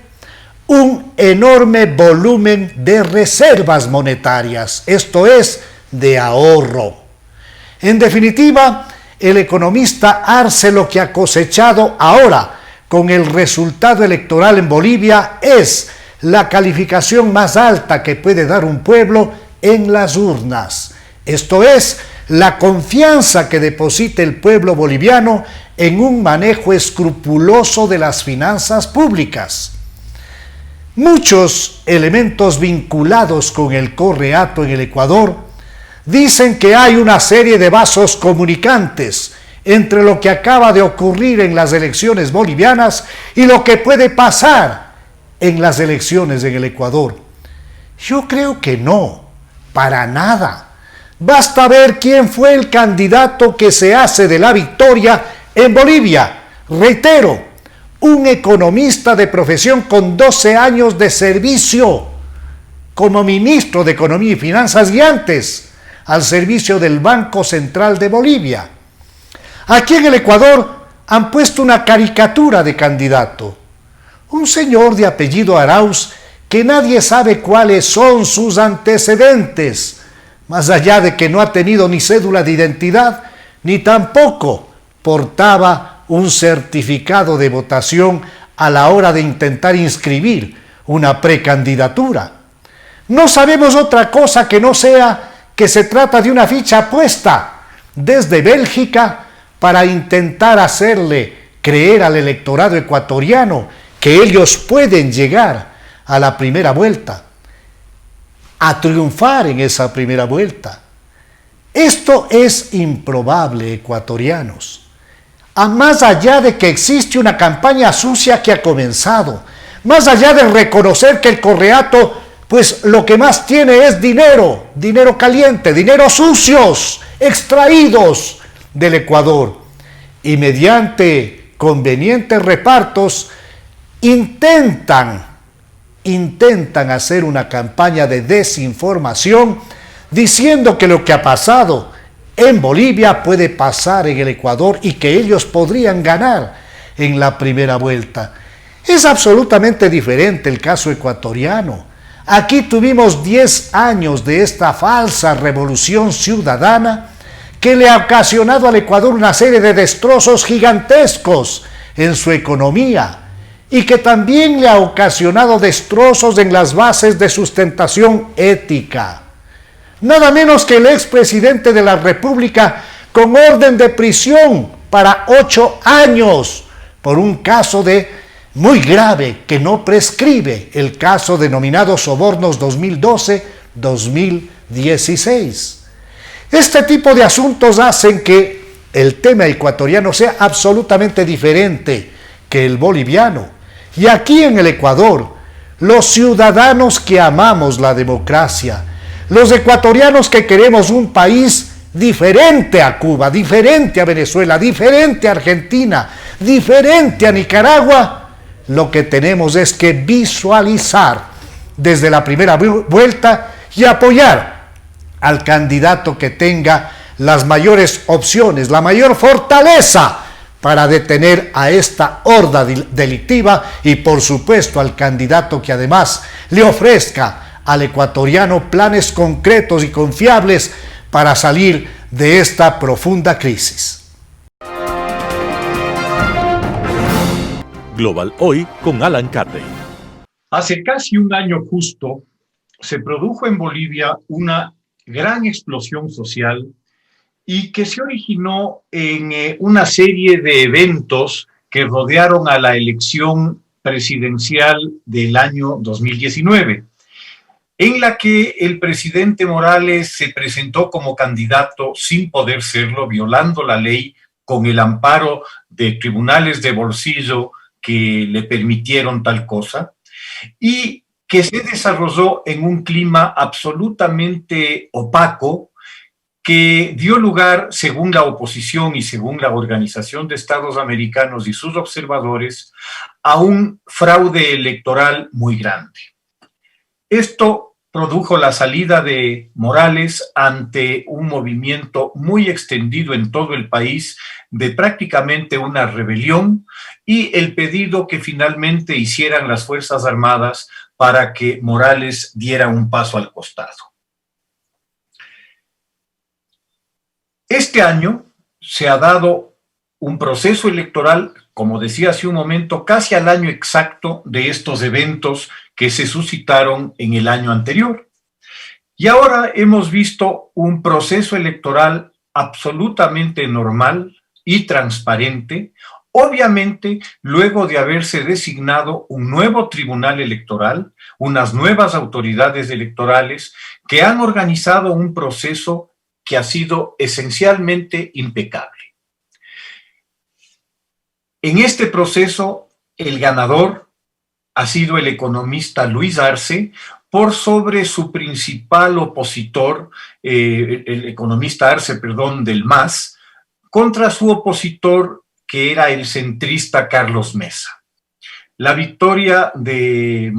un enorme volumen de reservas monetarias, esto es, de ahorro. En definitiva, el economista Arce lo que ha cosechado ahora con el resultado electoral en Bolivia es la calificación más alta que puede dar un pueblo en las urnas. Esto es, la confianza que deposita el pueblo boliviano en un manejo escrupuloso de las finanzas públicas. Muchos elementos vinculados con el correato en el Ecuador dicen que hay una serie de vasos comunicantes entre lo que acaba de ocurrir en las elecciones bolivianas y lo que puede pasar en las elecciones en el Ecuador. Yo creo que no, para nada. Basta ver quién fue el candidato que se hace de la victoria en Bolivia. Reitero, un economista de profesión con 12 años de servicio como ministro de Economía y Finanzas y antes al servicio del Banco Central de Bolivia. Aquí en el Ecuador han puesto una caricatura de candidato. Un señor de apellido Arauz que nadie sabe cuáles son sus antecedentes, más allá de que no ha tenido ni cédula de identidad, ni tampoco portaba un certificado de votación a la hora de intentar inscribir una precandidatura. No sabemos otra cosa que no sea que se trata de una ficha puesta desde Bélgica para intentar hacerle creer al electorado ecuatoriano que ellos pueden llegar a la primera vuelta, a triunfar en esa primera vuelta. Esto es improbable, ecuatorianos. Más allá de que existe una campaña sucia que ha comenzado, más allá de reconocer que el correato, pues lo que más tiene es dinero, dinero caliente, dinero sucios, extraídos del Ecuador, y mediante convenientes repartos intentan hacer una campaña de desinformación diciendo que lo que ha pasado en Bolivia puede pasar en el Ecuador y que ellos podrían ganar en la primera vuelta. Es absolutamente diferente el caso ecuatoriano. Aquí tuvimos 10 años de esta falsa revolución ciudadana que le ha ocasionado al Ecuador una serie de destrozos gigantescos en su economía y que también le ha ocasionado destrozos en las bases de sustentación ética. Nada menos que el expresidente de la República con orden de prisión para 8 años por un caso muy grave que no prescribe, el caso denominado Sobornos 2012-2016. Este tipo de asuntos hacen que el tema ecuatoriano sea absolutamente diferente que el boliviano. Y aquí en el Ecuador, los ciudadanos que amamos la democracia, los ecuatorianos que queremos un país diferente a Cuba, diferente a Venezuela, diferente a Argentina, diferente a Nicaragua, lo que tenemos es que visualizar desde la primera vuelta y apoyar al candidato que tenga las mayores opciones, la mayor fortaleza para detener a esta horda delictiva y por supuesto al candidato que además le ofrezca al ecuatoriano planes concretos y confiables para salir de esta profunda crisis. Global Hoy con Alan Carney. Hace casi un año justo se produjo en Bolivia una gran explosión social y que se originó en una serie de eventos que rodearon a la elección presidencial del año 2019, en la que el presidente Morales se presentó como candidato sin poder serlo, violando la ley con el amparo de tribunales de bolsillo que le permitieron tal cosa, y que se desarrolló en un clima absolutamente opaco que dio lugar, según la oposición y según la Organización de Estados Americanos y sus observadores, a un fraude electoral muy grande. Esto produjo la salida de Morales ante un movimiento muy extendido en todo el país de prácticamente una rebelión y el pedido que finalmente hicieran las Fuerzas Armadas para que Morales diera un paso al costado. Este año se ha dado un proceso electoral, como decía hace un momento, casi al año exacto de estos eventos que se suscitaron en el año anterior. Y ahora hemos visto un proceso electoral absolutamente normal y transparente, obviamente luego de haberse designado un nuevo tribunal electoral, unas nuevas autoridades electorales que han organizado un proceso que ha sido esencialmente impecable. En este proceso, el ganador ha sido el economista Luis Arce, por sobre su principal opositor, el economista Arce, del MAS, contra su opositor, que era el centrista Carlos Mesa. La victoria de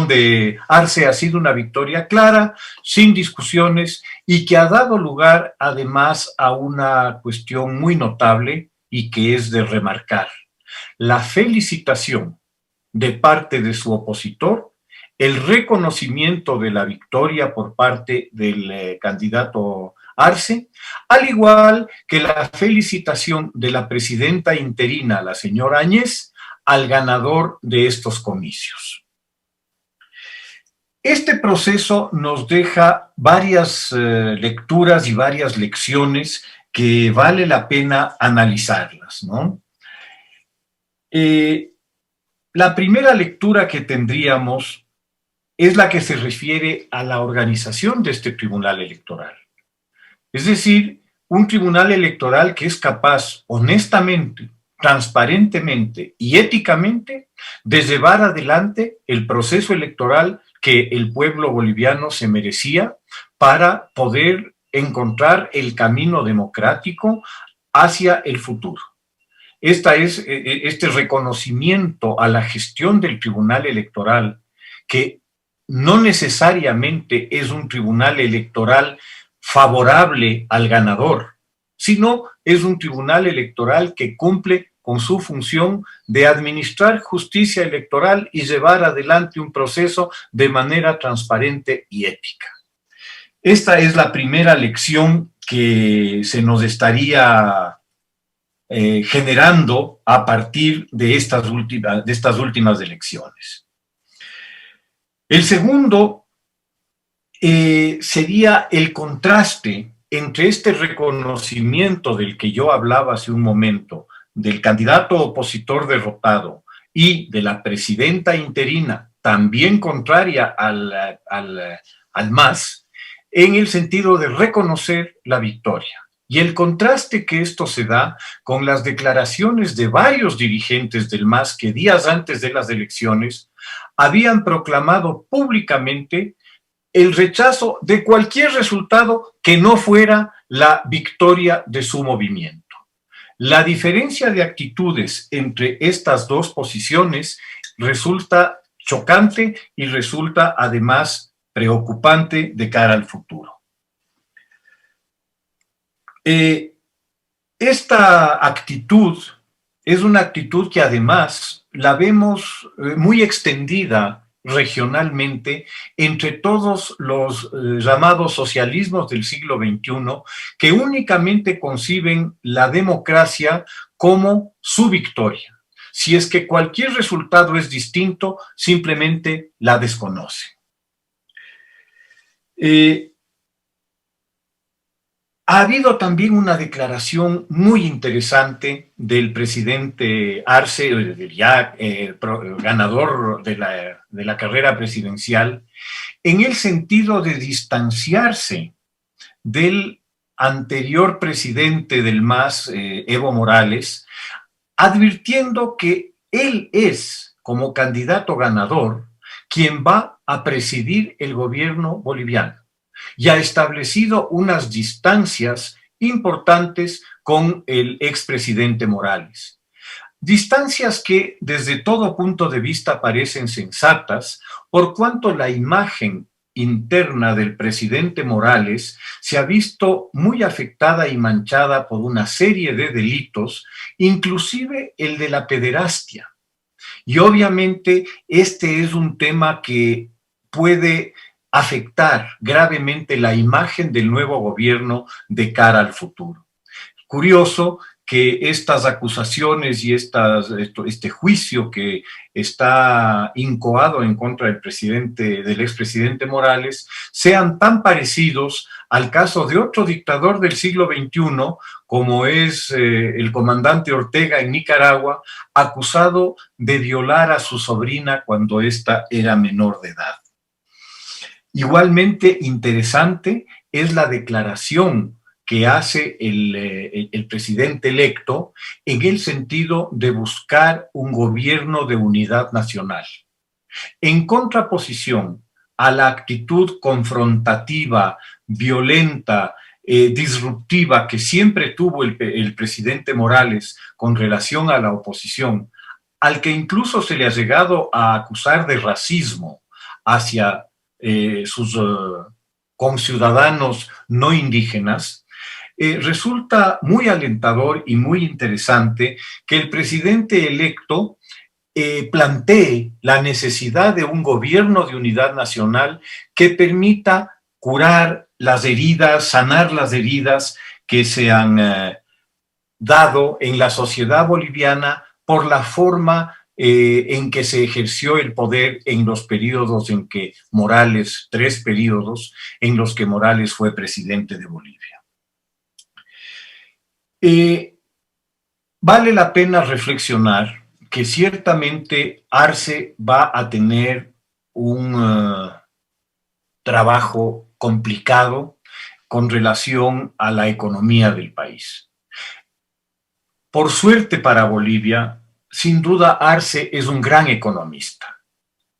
de Arce ha sido una victoria clara, sin discusiones, y que ha dado lugar además a una cuestión muy notable y que es de remarcar: la felicitación de parte de su opositor, el reconocimiento de la victoria por parte del candidato Arce, al igual que la felicitación de la presidenta interina, la señora Áñez, al ganador de estos comicios. Este proceso nos deja varias lecturas y varias lecciones que vale la pena analizarlas, ¿no? La primera lectura que tendríamos es la que se refiere a la organización de este tribunal electoral. Es decir, un tribunal electoral que es capaz, honestamente, transparentemente y éticamente, de llevar adelante el proceso electoral que el pueblo boliviano se merecía para poder encontrar el camino democrático hacia el futuro. Este reconocimiento a la gestión del tribunal electoral, que no necesariamente es un tribunal electoral favorable al ganador, sino es un tribunal electoral que cumple con su función de administrar justicia electoral y llevar adelante un proceso de manera transparente y ética. Esta es la primera lección que se nos estaría generando a partir de estas últimas elecciones. El segundo sería el contraste entre este reconocimiento del que yo hablaba hace un momento, del candidato opositor derrotado y de la presidenta interina, también contraria al MAS, en el sentido de reconocer la victoria. Y el contraste que esto se da con las declaraciones de varios dirigentes del MAS que días antes de las elecciones habían proclamado públicamente el rechazo de cualquier resultado que no fuera la victoria de su movimiento. La diferencia de actitudes entre estas dos posiciones resulta chocante y resulta además preocupante de cara al futuro. Esta actitud es una actitud que además la vemos muy extendida regionalmente entre todos los llamados socialismos del siglo XXI, que únicamente conciben la democracia como su victoria. Si es que cualquier resultado es distinto, simplemente la desconocen. Ha habido también una declaración muy interesante del presidente Arce, ya ganador de la carrera presidencial, en el sentido de distanciarse del anterior presidente del MAS, Evo Morales, advirtiendo que él es, como candidato ganador, quien va a presidir el gobierno boliviano. Y ha establecido unas distancias importantes con el expresidente Morales. Distancias que desde todo punto de vista parecen sensatas, por cuanto la imagen interna del presidente Morales se ha visto muy afectada y manchada por una serie de delitos, inclusive el de la pederastia. Y obviamente este es un tema que puede afectar gravemente la imagen del nuevo gobierno de cara al futuro. Curioso que estas acusaciones y este juicio que está incoado en contra del expresidente Morales sean tan parecidos al caso de otro dictador del siglo XXI, como es el comandante Ortega en Nicaragua, acusado de violar a su sobrina cuando ésta era menor de edad. Igualmente interesante es la declaración que hace el presidente electo en el sentido de buscar un gobierno de unidad nacional. En contraposición a la actitud confrontativa, violenta, disruptiva que siempre tuvo el presidente Morales con relación a la oposición, al que incluso se le ha llegado a acusar de racismo hacia sus conciudadanos no indígenas, resulta muy alentador y muy interesante que el presidente electo plantee la necesidad de un gobierno de unidad nacional que permita curar las heridas, sanar las heridas que se han dado en la sociedad boliviana por la forma en que se ejerció el poder en los periodos en que Morales, 3 periodos en los que Morales fue presidente de Bolivia. Vale la pena reflexionar que ciertamente Arce va a tener un trabajo complicado con relación a la economía del país. Por suerte para Bolivia, sin duda Arce es un gran economista,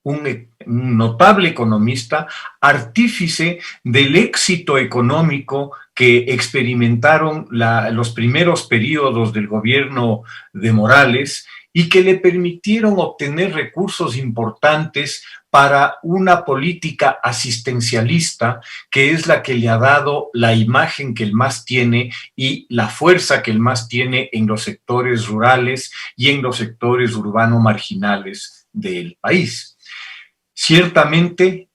un notable economista, artífice del éxito económico que experimentaron los primeros periodos del gobierno de Morales y que le permitieron obtener recursos importantes para una política asistencialista que es la que le ha dado la imagen que el MAS tiene y la fuerza que el MAS tiene en los sectores rurales y en los sectores urbanos marginales del país. Ciertamente,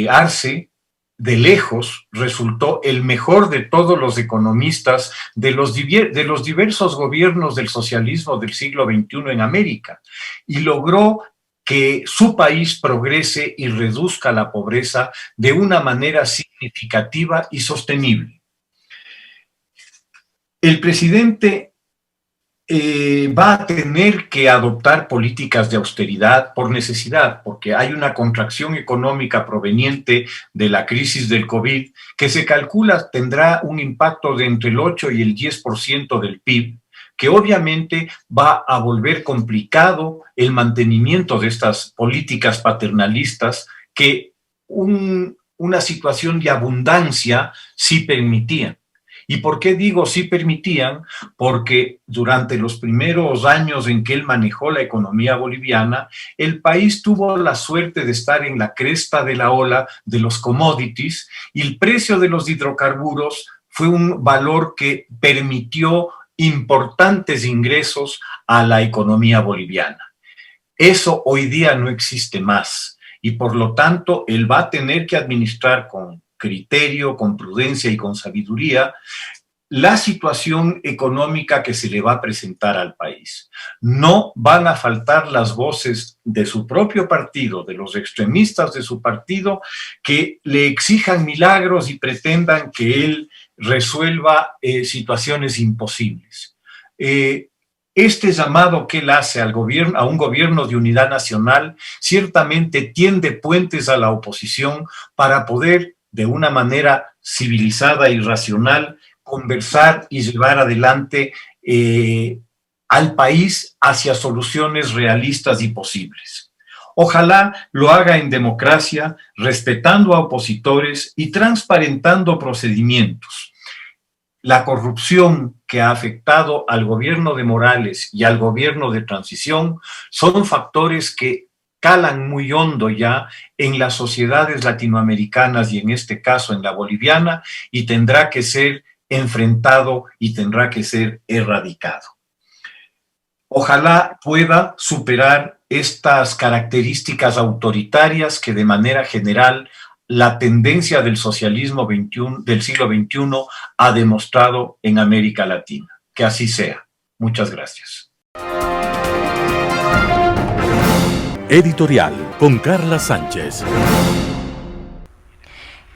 Arce, de lejos, resultó el mejor de todos los economistas de los diversos gobiernos del socialismo del siglo XXI en América y logró que su país progrese y reduzca la pobreza de una manera significativa y sostenible. El presidente va a tener que adoptar políticas de austeridad por necesidad, porque hay una contracción económica proveniente de la crisis del COVID que se calcula tendrá un impacto de entre el 8 y el 10% del PIB, que obviamente va a volver complicado el mantenimiento de estas políticas paternalistas que una situación de abundancia sí permitían. ¿Y por qué digo sí permitían? Porque durante los primeros años en que él manejó la economía boliviana, el país tuvo la suerte de estar en la cresta de la ola de los commodities y el precio de los hidrocarburos fue un valor que permitió importantes ingresos a la economía boliviana. Eso hoy día no existe más y por lo tanto él va a tener que administrar con criterio, con prudencia y con sabiduría la situación económica que se le va a presentar al país. No van a faltar las voces de su propio partido, de los extremistas de su partido, que le exijan milagros y pretendan que él resuelva situaciones imposibles. Este llamado que él hace al gobierno, a un gobierno de unidad nacional, ciertamente tiende puentes a la oposición para poder de una manera civilizada y racional, conversar y llevar adelante al país hacia soluciones realistas y posibles. Ojalá lo haga en democracia, respetando a opositores y transparentando procedimientos. La corrupción que ha afectado al gobierno de Morales y al gobierno de transición son factores que calan muy hondo ya en las sociedades latinoamericanas y en este caso en la boliviana y tendrá que ser enfrentado y tendrá que ser erradicado. Ojalá pueda superar estas características autoritarias que de manera general la tendencia del socialismo del siglo XXI ha demostrado en América Latina. Que así sea. Muchas gracias. Editorial con Carla Sánchez.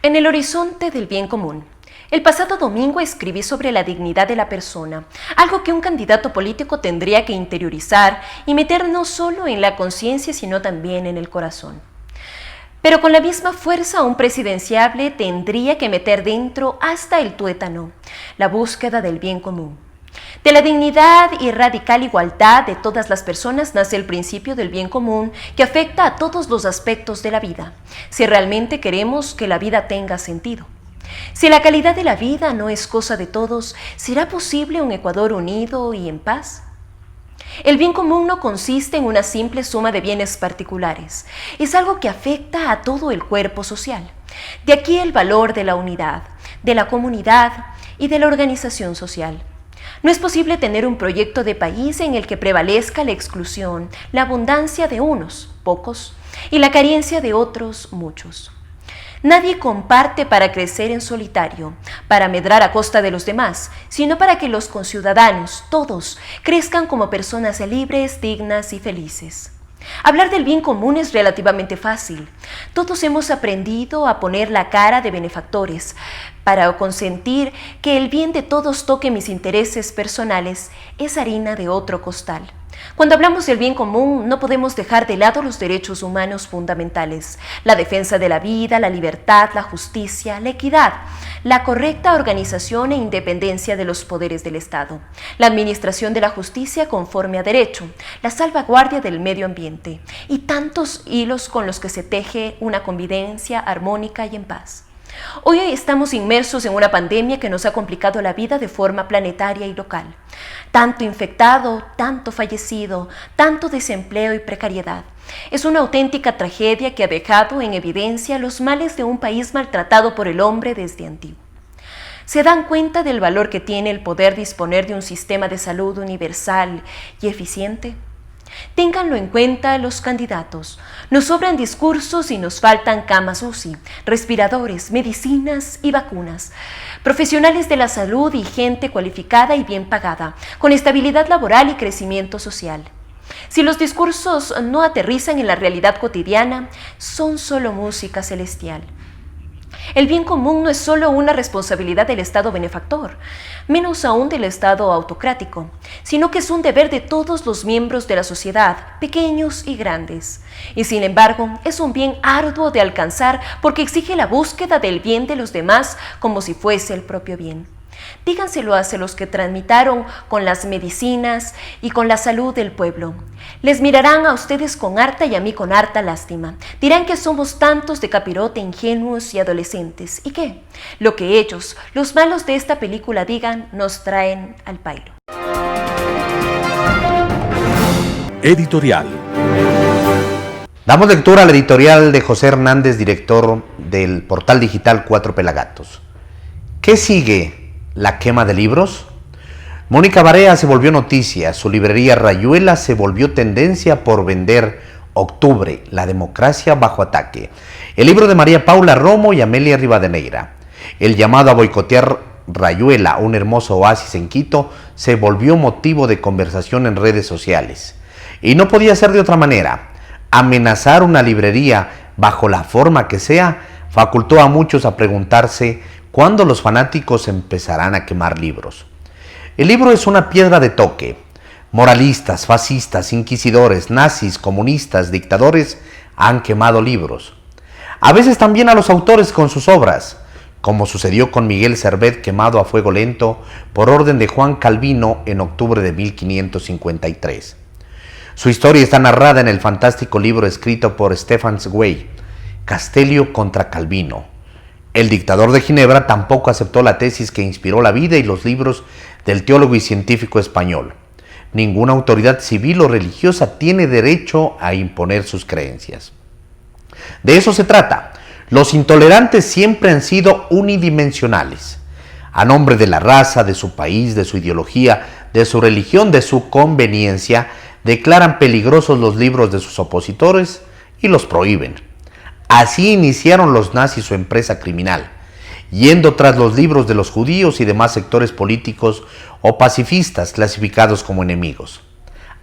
En el horizonte del bien común. El pasado domingo escribí sobre la dignidad de la persona, algo que un candidato político tendría que interiorizar y meter no solo en la conciencia, sino también en el corazón. Pero con la misma fuerza un presidenciable tendría que meter dentro hasta el tuétano, la búsqueda del bien común. De la dignidad y radical igualdad de todas las personas nace el principio del bien común que afecta a todos los aspectos de la vida, si realmente queremos que la vida tenga sentido. Si la calidad de la vida no es cosa de todos, ¿será posible un Ecuador unido y en paz? El bien común no consiste en una simple suma de bienes particulares, es algo que afecta a todo el cuerpo social. De aquí el valor de la unidad, de la comunidad y de la organización social. No es posible tener un proyecto de país en el que prevalezca la exclusión, la abundancia de unos, pocos, y la carencia de otros, muchos. Nadie comparte para crecer en solitario, para medrar a costa de los demás, sino para que los conciudadanos, todos, crezcan como personas libres, dignas y felices. Hablar del bien común es relativamente fácil. Todos hemos aprendido a poner la cara de benefactores para consentir que el bien de todos toque mis intereses personales es harina de otro costal. Cuando hablamos del bien común, no podemos dejar de lado los derechos humanos fundamentales, la defensa de la vida, la libertad, la justicia, la equidad, la correcta organización e independencia de los poderes del Estado, la administración de la justicia conforme a derecho, la salvaguardia del medio ambiente y tantos hilos con los que se teje una convivencia armónica y en paz. Hoy estamos inmersos en una pandemia que nos ha complicado la vida de forma planetaria y local. Tanto infectado, tanto fallecido, tanto desempleo y precariedad. Es una auténtica tragedia que ha dejado en evidencia los males de un país maltratado por el hombre desde antiguo. ¿Se dan cuenta del valor que tiene el poder disponer de un sistema de salud universal y eficiente? Ténganlo en cuenta los candidatos. Nos sobran discursos y nos faltan camas UCI, respiradores, medicinas y vacunas. Profesionales de la salud y gente cualificada y bien pagada, con estabilidad laboral y crecimiento social. Si los discursos no aterrizan en la realidad cotidiana, son solo música celestial. El bien común no es solo una responsabilidad del Estado benefactor, menos aún del Estado autocrático, sino que es un deber de todos los miembros de la sociedad, pequeños y grandes. Y sin embargo, es un bien arduo de alcanzar porque exige la búsqueda del bien de los demás como si fuese el propio bien. Díganselo a los que tramitaron con las medicinas y con la salud del pueblo. Les mirarán a ustedes con harta y a mí con harta lástima. Dirán que somos tantos de capirote, ingenuos y adolescentes. ¿Y qué? Lo que ellos, los malos de esta película, digan, nos traen al pairo. Editorial. Damos lectura al editorial de José Hernández, director del portal digital Cuatro Pelagatos. ¿Qué sigue? ¿La quema de libros? Mónica Barea se volvió noticia, su librería Rayuela se volvió tendencia por vender Octubre, la democracia bajo ataque. El libro de María Paula Romo y Amelia Rivadeneira. El llamado a boicotear Rayuela, un hermoso oasis en Quito, se volvió motivo de conversación en redes sociales. Y no podía ser de otra manera. Amenazar una librería bajo la forma que sea facultó a muchos a preguntarse ¿cuándo los fanáticos empezarán a quemar libros? El libro es una piedra de toque. Moralistas, fascistas, inquisidores, nazis, comunistas, dictadores han quemado libros. A veces también a los autores con sus obras, como sucedió con Miguel Servet quemado a fuego lento por orden de Juan Calvino en octubre de 1553. Su historia está narrada en el fantástico libro escrito por Stefan Zweig, Castellio contra Calvino. El dictador de Ginebra tampoco aceptó la tesis que inspiró la vida y los libros del teólogo y científico español. Ninguna autoridad civil o religiosa tiene derecho a imponer sus creencias. De eso se trata. Los intolerantes siempre han sido unidimensionales. A nombre de la raza, de su país, de su ideología, de su religión, de su conveniencia, declaran peligrosos los libros de sus opositores y los prohíben. Así iniciaron los nazis su empresa criminal, yendo tras los libros de los judíos y demás sectores políticos o pacifistas clasificados como enemigos.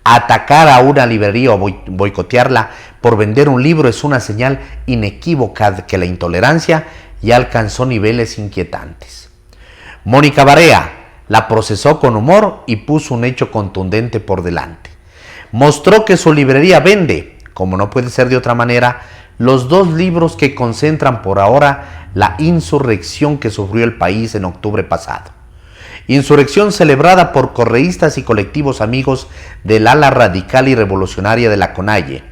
Atacar a una librería o boicotearla por vender un libro es una señal inequívoca de que la intolerancia ya alcanzó niveles inquietantes. Mónica Barea la procesó con humor y puso un hecho contundente por delante. Mostró que su librería vende, como no puede ser de otra manera, los 2 libros que concentran por ahora la insurrección que sufrió el país en octubre pasado. Insurrección celebrada por correístas y colectivos amigos del ala radical y revolucionaria de la CONAIE.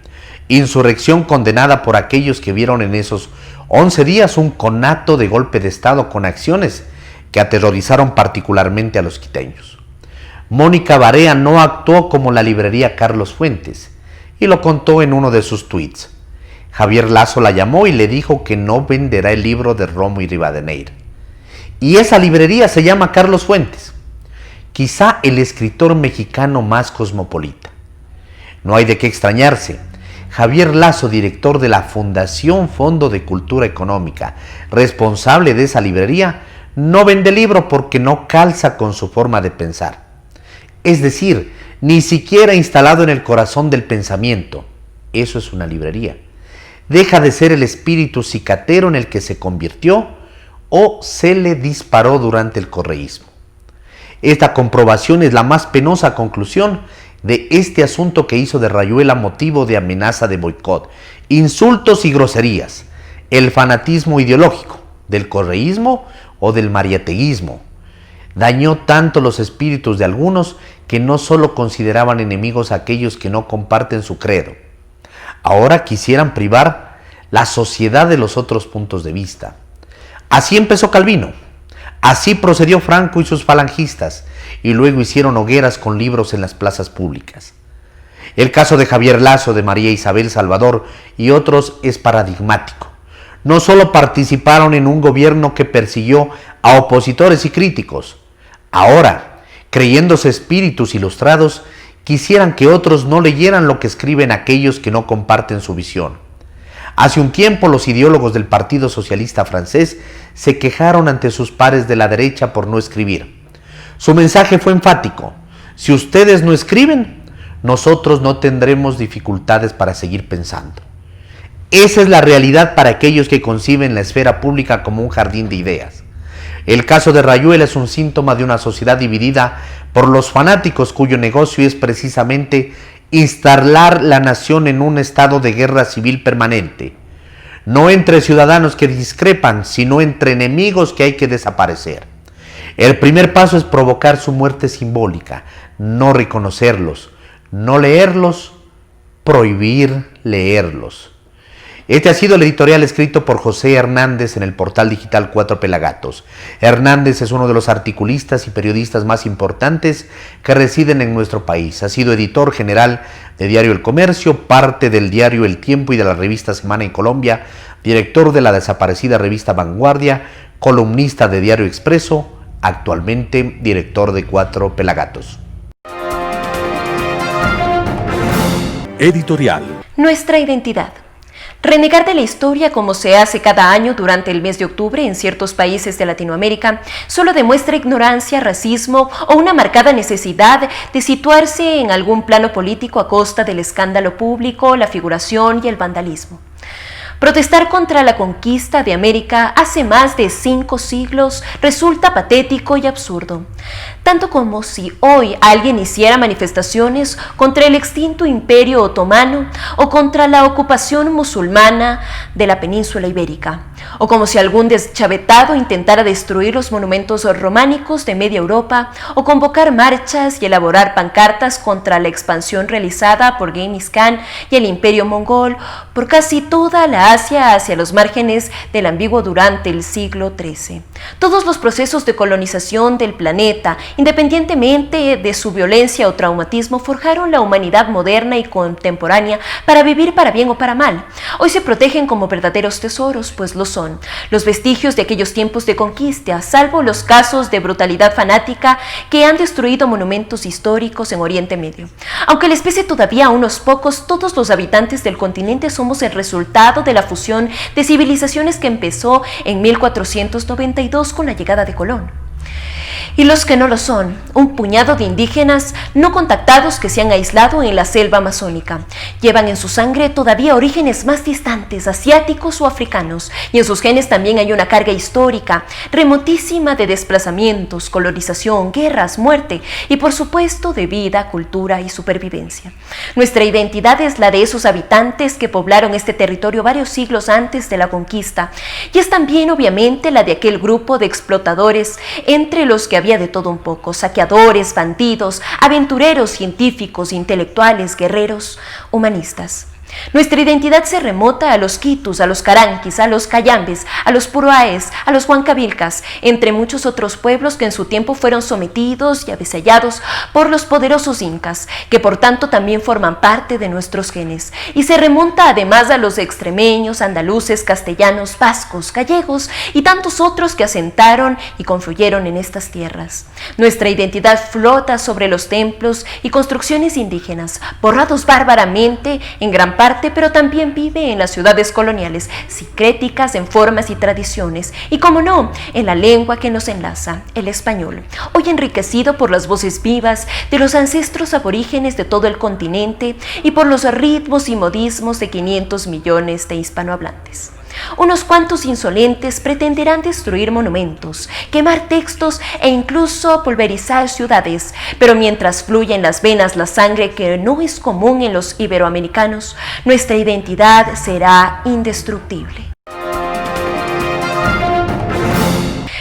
Insurrección condenada por aquellos que vieron en esos 11 días un conato de golpe de Estado con acciones que aterrorizaron particularmente a los quiteños. Mónica Barea no actuó como la librería Carlos Fuentes y lo contó en uno de sus tweets. Javier Lazo la llamó y le dijo que no venderá el libro de Romo y Rivadeneira. Y esa librería se llama Carlos Fuentes, quizá el escritor mexicano más cosmopolita. No hay de qué extrañarse. Javier Lazo, director de la Fundación Fondo de Cultura Económica, responsable de esa librería, no vende libro porque no calza con su forma de pensar. Es decir, ni siquiera instalado en el corazón del pensamiento. Eso es una librería. Deja de ser el espíritu cicatero en el que se convirtió o se le disparó durante el correísmo. Esta comprobación es la más penosa conclusión de este asunto que hizo de Rayuela motivo de amenaza de boicot, insultos y groserías, el fanatismo ideológico del correísmo o del mariateguismo. Dañó tanto los espíritus de algunos que no solo consideraban enemigos a aquellos que no comparten su credo. Ahora quisieran privar la sociedad de los otros puntos de vista. Así empezó Calvino, así procedió Franco y sus falangistas, y luego hicieron hogueras con libros en las plazas públicas. El caso de Javier Lazo, de María Isabel Salvador y otros es paradigmático. No solo participaron en un gobierno que persiguió a opositores y críticos, ahora, creyéndose espíritus ilustrados, quisieran que otros no leyeran lo que escriben aquellos que no comparten su visión. Hace un tiempo los ideólogos del Partido Socialista francés se quejaron ante sus pares de la derecha por no escribir. Su mensaje fue enfático: si ustedes no escriben, nosotros no tendremos dificultades para seguir pensando. Esa es la realidad para aquellos que conciben la esfera pública como un jardín de ideas. El caso de Rayuela es un síntoma de una sociedad dividida por los fanáticos cuyo negocio es precisamente instalar la nación en un estado de guerra civil permanente, no entre ciudadanos que discrepan, sino entre enemigos que hay que desaparecer. El primer paso es provocar su muerte simbólica, no reconocerlos, no leerlos, prohibir leerlos. Este ha sido el editorial escrito por José Hernández en el portal digital Cuatro Pelagatos. Hernández es uno de los articulistas y periodistas más importantes que residen en nuestro país. Ha sido editor general de Diario El Comercio, parte del diario El Tiempo y de la revista Semana en Colombia, director de la desaparecida revista Vanguardia, columnista de Diario Expreso, actualmente director de Cuatro Pelagatos. Editorial. Nuestra identidad. Renegar de la historia como se hace cada año durante el mes de octubre en ciertos países de Latinoamérica solo demuestra ignorancia, racismo o una marcada necesidad de situarse en algún plano político a costa del escándalo público, la figuración y el vandalismo. Protestar contra la conquista de América hace más de 5 siglos resulta patético y absurdo, tanto como si hoy alguien hiciera manifestaciones contra el extinto Imperio Otomano o contra la ocupación musulmana de la península ibérica, o como si algún deschavetado intentara destruir los monumentos románicos de media Europa o convocar marchas y elaborar pancartas contra la expansión realizada por Genghis Khan y el Imperio Mongol por casi toda la Asia hacia los márgenes del ambiguo durante el siglo XIII. Todos los procesos de colonización del planeta, independientemente de su violencia o traumatismo, forjaron la humanidad moderna y contemporánea para vivir para bien o para mal. Hoy se protegen como verdaderos tesoros, pues lo son, los vestigios de aquellos tiempos de conquista, salvo los casos de brutalidad fanática que han destruido monumentos históricos en Oriente Medio. Aunque les pese todavía a unos pocos, todos los habitantes del continente somos el resultado de la la fusión de civilizaciones que empezó en 1492 con la llegada de Colón. Y los que no lo son, un puñado de indígenas no contactados que se han aislado en la selva amazónica. Llevan en su sangre todavía orígenes más distantes, asiáticos o africanos, y en sus genes también hay una carga histórica, remotísima de desplazamientos, colonización, guerras, muerte y por supuesto de vida, cultura y supervivencia. Nuestra identidad es la de esos habitantes que poblaron este territorio varios siglos antes de la conquista, y es también obviamente la de aquel grupo de explotadores entre los que había de todo un poco, saqueadores, bandidos, aventureros, científicos, intelectuales, guerreros, humanistas. Nuestra identidad se remota a los quitus, a los caranquis, a los cayambes, a los puruáes, a los huancavilcas, entre muchos otros pueblos que en su tiempo fueron sometidos y avesallados por los poderosos incas, que por tanto también forman parte de nuestros genes, y se remonta además a los extremeños, andaluces, castellanos, vascos, gallegos y tantos otros que asentaron y confluyeron en estas tierras. Nuestra identidad flota sobre los templos y construcciones indígenas, borrados bárbaramente en gran parte, pero también vive en las ciudades coloniales, sincréticas en formas y tradiciones, y como no, en la lengua que nos enlaza, el español, hoy enriquecido por las voces vivas de los ancestros aborígenes de todo el continente y por los ritmos y modismos de 500 millones de hispanohablantes. Unos cuantos insolentes pretenderán destruir monumentos, quemar textos e incluso pulverizar ciudades, pero mientras fluye en las venas la sangre que no es común en los iberoamericanos, nuestra identidad será indestructible.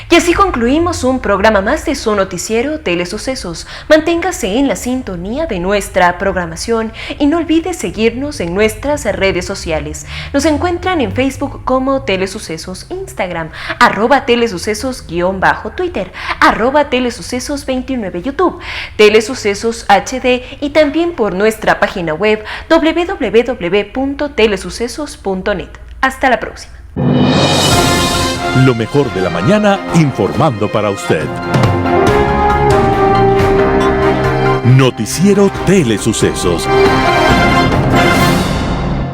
Y así concluimos un programa más de su noticiero Telesucesos. Manténgase en la sintonía de nuestra programación y no olvide seguirnos en nuestras redes sociales. Nos encuentran en Facebook como Telesucesos, Instagram, @telesucesos_Twitter, @telesucesos29, YouTube, Telesucesos HD y también por nuestra página web www.telesucesos.net. Hasta la próxima. Lo mejor de la mañana informando para usted. Noticiero Telesucesos.